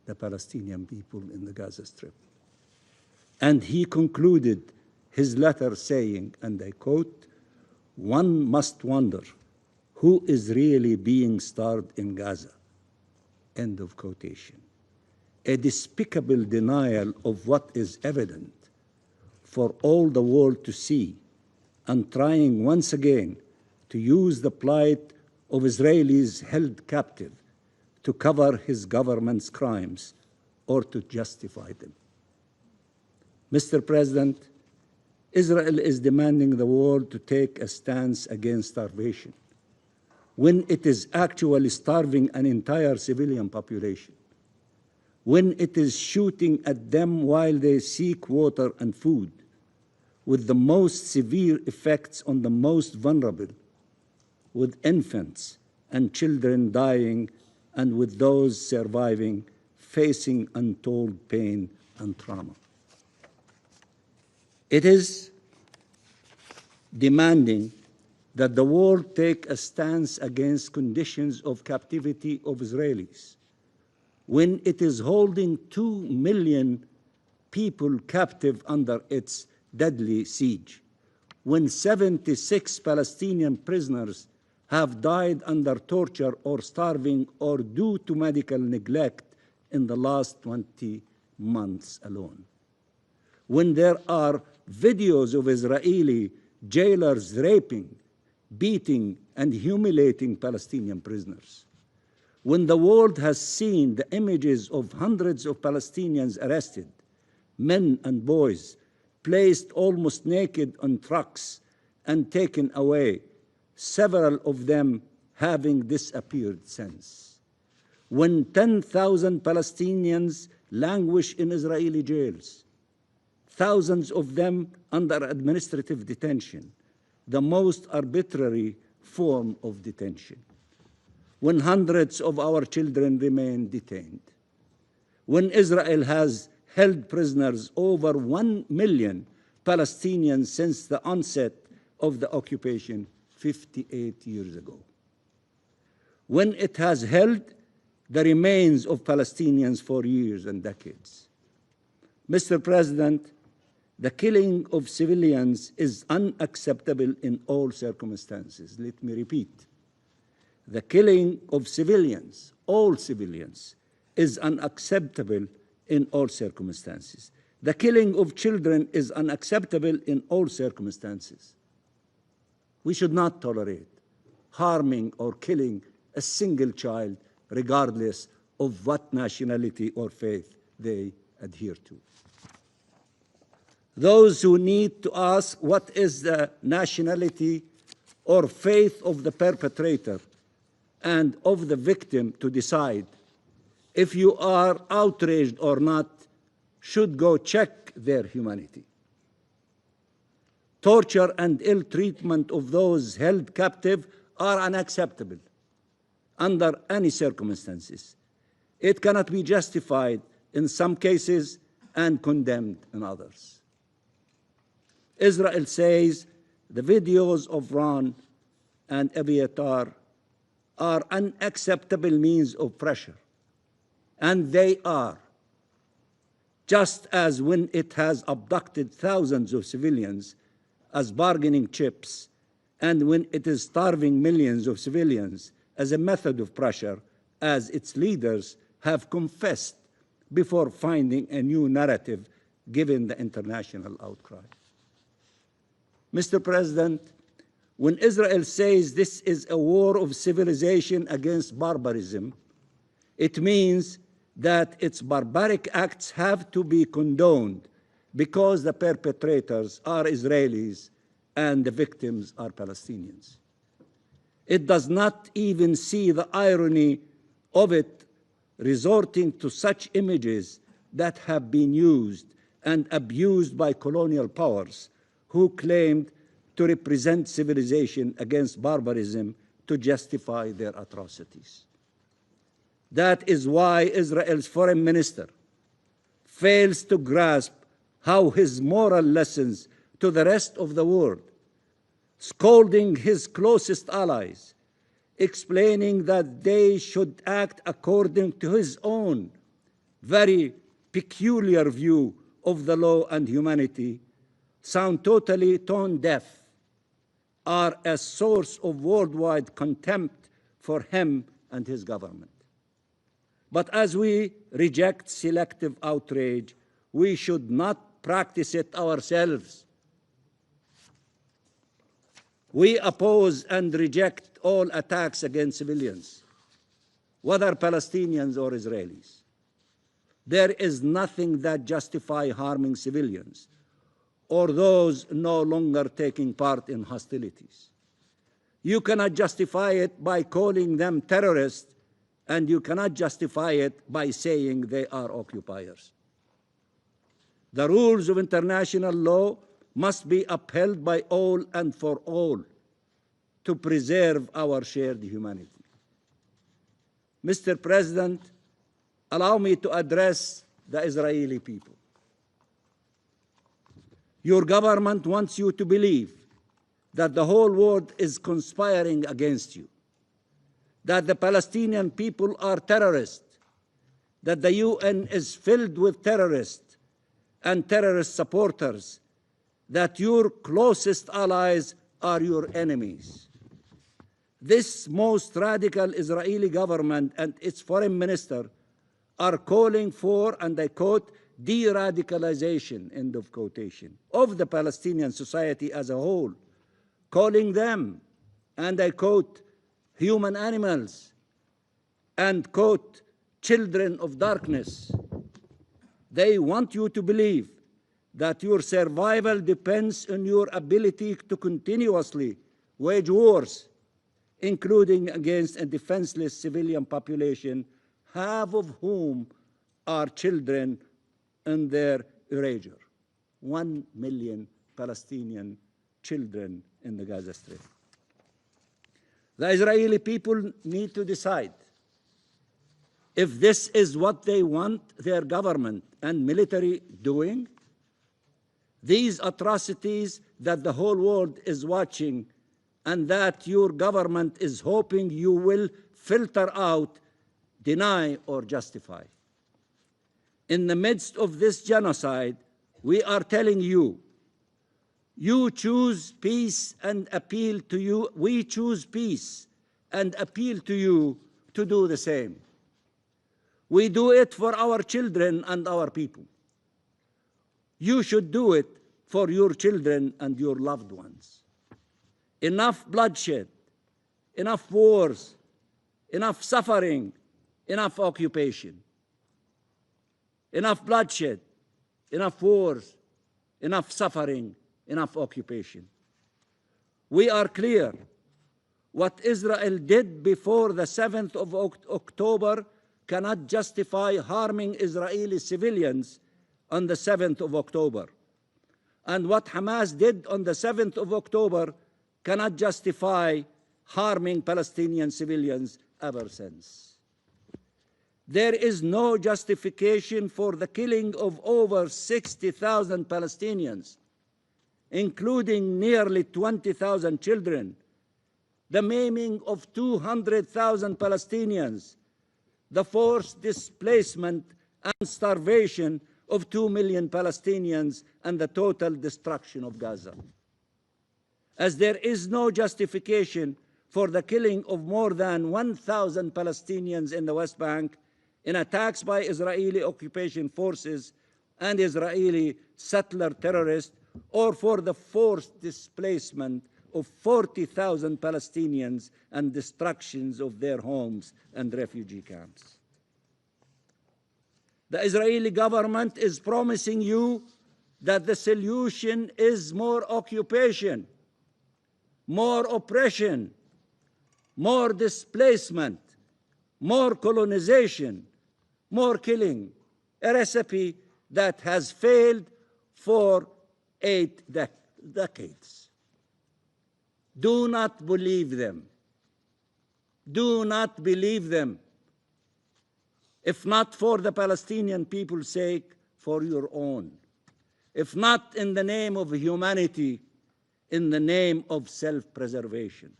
the Palestinian people in the Gaza Strip. And he concluded his letter saying, and I quote, "One must wonder who is really being starved in Gaza," end of quotation. A despicable denial of what is evident for all the world to see, and trying once again to use the plight of Israelis held captive to cover his government's crimes or to justify them. Mr. President, Israel is demanding the world to take a stance against starvation when it is actually starving an entire civilian population, when it is shooting at them while they seek water and food, with the most severe effects on the most vulnerable, with infants and children dying, and with those surviving facing untold pain and trauma. It is demanding that the world take a stance against conditions of captivity of Israelis when it is holding 2 million people captive under its deadly siege, when 76 Palestinian prisoners have died under torture or starving or due to medical neglect in the last 20 months alone, when there are videos of Israeli jailers raping, beating, and humiliating Palestinian prisoners, when the world has seen the images of hundreds of Palestinians arrested, men and boys, placed almost naked on trucks and taken away, several of them having disappeared since, when 10,000 Palestinians languish in Israeli jails, thousands of them under administrative detention, the most arbitrary form of detention, when hundreds of our children remain detained, when Israel has held prisoners over 1 million Palestinians since the onset of the occupation 58 years ago, when it has held the remains of Palestinians for years and decades. Mr. President, the killing of civilians is unacceptable in all circumstances. Let me repeat. The killing of civilians, all civilians, is unacceptable in all circumstances. The killing of children is unacceptable in all circumstances. We should not tolerate harming or killing a single child, regardless of what nationality or faith they adhere to. Those who need to ask what is the nationality or faith of the perpetrator and of the victim to decide if you are outraged or not should go check their humanity. Torture and ill treatment of those held captive are unacceptable under any circumstances. It cannot be justified in some cases and condemned in others. Israel says the videos of Ron and Abiyatar are unacceptable means of pressure, and they are, just as when it has abducted thousands of civilians as bargaining chips, and when it is starving millions of civilians as a method of pressure, as its leaders have confessed before finding a new narrative given the international outcry. Mr. President, when Israel says this is a war of civilization against barbarism, it means that its barbaric acts have to be condoned because the perpetrators are Israelis and the victims are Palestinians. It does not even see the irony of it, resorting to such images that have been used and abused by colonial powers who claimed to represent civilization against barbarism to justify their atrocities. That is why Israel's foreign minister fails to grasp how his moral lessons to the rest of the world, scolding his closest allies, explaining that they should act according to his own very peculiar view of the law and humanity, sound totally tone deaf, are a source of worldwide contempt for him and his government. But as we reject selective outrage, we should not practice it ourselves. We oppose and reject all attacks against civilians, whether Palestinians or Israelis. There is nothing that justifies harming civilians or those no longer taking part in hostilities. You cannot justify it by calling them terrorists, and you cannot justify it by saying they are occupiers. The rules of international law must be upheld by all and for all to preserve our shared humanity. Mr. President, allow me to address the Israeli people. Your government wants you to believe that the whole world is conspiring against you, that the Palestinian people are terrorists, that the UN is filled with terrorists and terrorist supporters, that your closest allies are your enemies. This most radical Israeli government and its foreign minister are calling for, and I quote, de-radicalization, end of quotation, of the Palestinian society as a whole, calling them, and I quote, human animals, and quote, children of darkness. They want you to believe that your survival depends on your ability to continuously wage wars, including against a defenseless civilian population, half of whom are children in their erasure. 1 million Palestinian children in the Gaza Strip. The Israeli people need to decide if this is what they want their government and military doing. These atrocities that the whole world is watching and that your government is hoping you will filter out, deny, or justify. In the midst of this genocide, we are telling you, you choose peace and appeal to you. We choose peace and appeal to you to do the same. We do it for our children and our people. You should do it for your children and your loved ones. Enough bloodshed, enough wars, enough suffering, enough occupation. Enough bloodshed, enough wars, enough suffering, enough occupation. We are clear. What Israel did before the 7th of October cannot justify harming Israeli civilians on the 7th of October. And what Hamas did on the 7th of October cannot justify harming Palestinian civilians ever since. There is no justification for the killing of over 60,000 Palestinians, including nearly 20,000 children, the maiming of 200,000 Palestinians, the forced displacement and starvation of 2 million Palestinians, and the total destruction of Gaza. As there is no justification for the killing of more than 1,000 Palestinians in the West Bank in attacks by Israeli occupation forces and Israeli settler terrorists, or for the forced displacement of 40,000 Palestinians and destructions of their homes and refugee camps. The Israeli government is promising you that the solution is more occupation, more oppression, more displacement, more colonization, more killing, a recipe that has failed for 8 decades. Do not believe them. Do not believe them. If not for the Palestinian people's sake, for your own. If not in the name of humanity, in the name of self-preservation.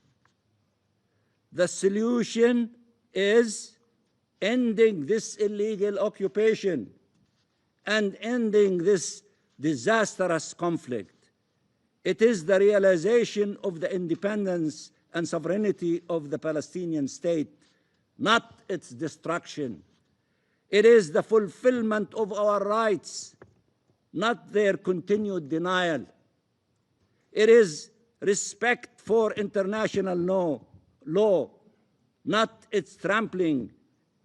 The solution is ending this illegal occupation and ending this disastrous conflict. It is the realization of the independence and sovereignty of the Palestinian state, not its destruction. It is the fulfillment of our rights, not their continued denial. It is respect for international law, not its trampling.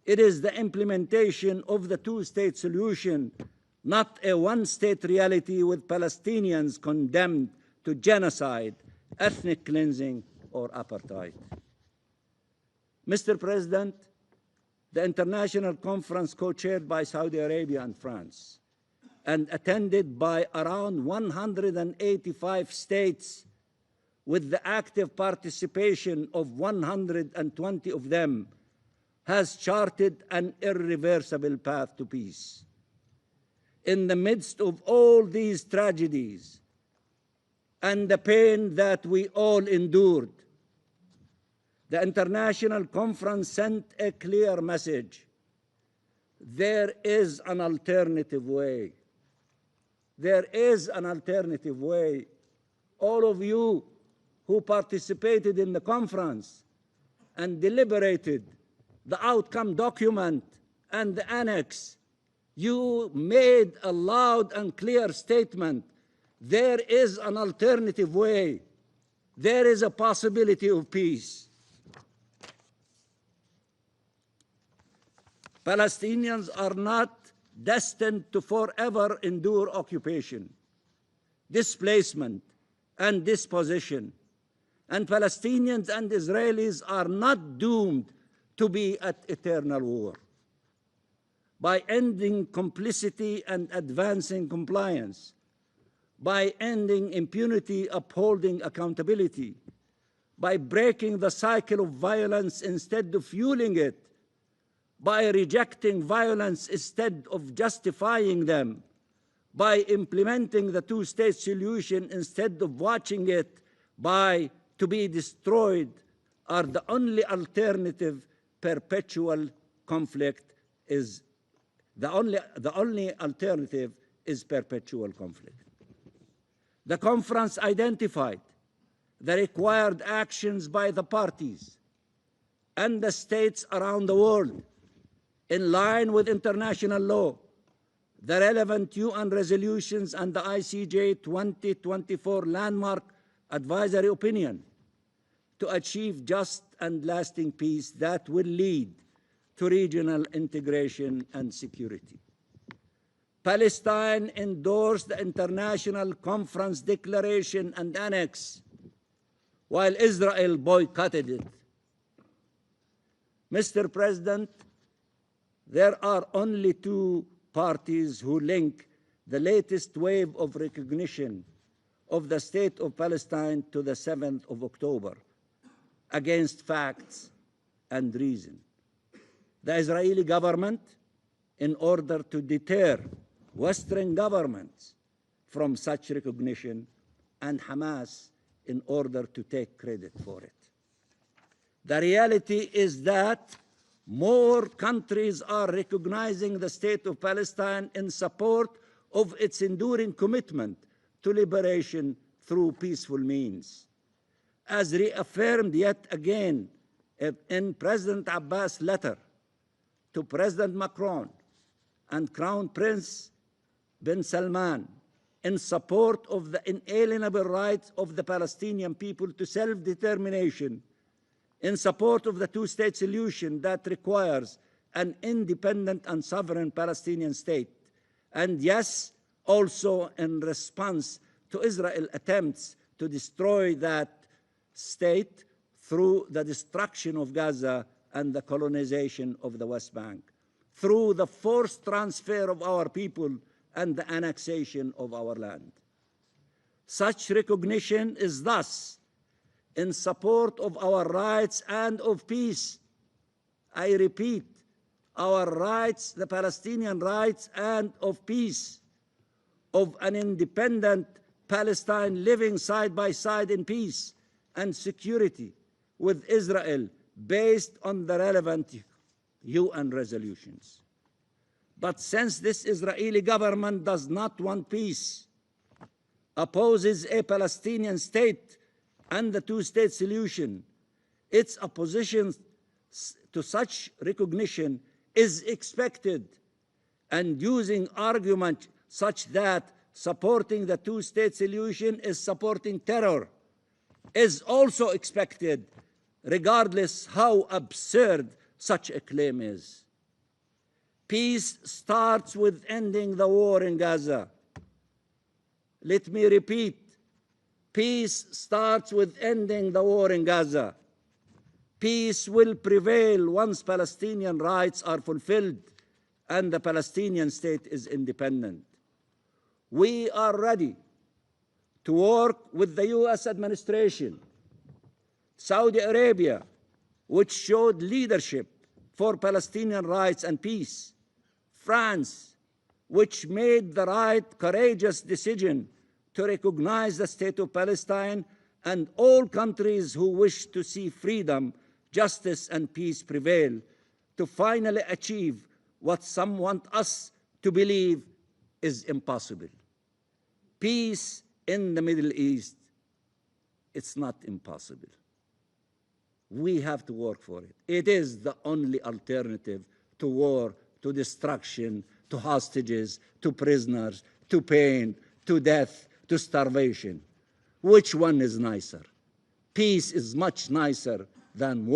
It is the implementation of the two-state solution, not a one-state reality with Palestinians condemned to genocide, ethnic cleansing, or apartheid. Mr. President, the international conference co-chaired by Saudi Arabia and France and attended by around 185 states with the active participation of 120 of them, has charted an irreversible path to peace. In the midst of all these tragedies and the pain that we all endured. The international conference sent a clear message. There is an alternative way. There is an alternative way. All of you who participated in the conference and deliberated the outcome document and the annex, you made a loud and clear statement. There is an alternative way. There is a possibility of peace. Palestinians are not destined to forever endure occupation, displacement, and dispossession. And Palestinians and Israelis are not doomed to be at eternal war. By ending complicity and advancing compliance, by ending impunity, upholding accountability, by breaking the cycle of violence instead of fueling it, by rejecting violence instead of justifying them, by implementing the two-state solution instead of watching it to be destroyed, are the only alternative. Perpetual conflict is the only alternative is perpetual conflict. The conference identified the required actions by the parties and the states around the world in line with international law, the relevant UN resolutions and the ICJ 2024 landmark advisory opinion to achieve just and lasting peace that will lead to regional integration and security. Palestine endorsed the International Conference Declaration and Annex, while Israel boycotted it. Mr. President, there are only two parties who link the latest wave of recognition of the State of Palestine to the 7th of October against facts and reason. The Israeli government, in order to deter Western governments from such recognition, and Hamas, in order to take credit for it. The reality is that more countries are recognizing the State of Palestine in support of its enduring commitment to liberation through peaceful means. As reaffirmed yet again in President Abbas' letter to President Macron and Crown Prince bin Salman, in support of the inalienable rights of the Palestinian people to self-determination, in support of the two-state solution that requires an independent and sovereign Palestinian state, and yes, also in response to Israel's attempts to destroy that state through the destruction of Gaza and the colonization of the West Bank, through the forced transfer of our people and the annexation of our land. Such recognition is thus in support of our rights and of peace. I repeat, our rights, the Palestinian rights and of peace, of an independent Palestine living side by side in peace and security with Israel based on the relevant UN resolutions. But since this Israeli government does not want peace, opposes a Palestinian state and the two-state solution, its opposition to such recognition is expected, and using argument such that supporting the two-state solution is supporting terror is also expected, regardless how absurd such a claim is. Peace starts with ending the war in Gaza. Let me repeat, peace starts with ending the war in Gaza. Peace will prevail once Palestinian rights are fulfilled and the Palestinian state is independent. We are ready to work with the US administration, Saudi Arabia, which showed leadership for Palestinian rights and peace, France, which made the right, courageous decision to recognize the state of Palestine and all countries who wish to see freedom, justice, and peace prevail, to finally achieve what some want us to believe is impossible. Peace in the Middle East, it's not impossible. We have to work for it. It is the only alternative to war, to destruction, to hostages, to prisoners, to pain, to death, to starvation. Which one is nicer? Peace is much nicer than war.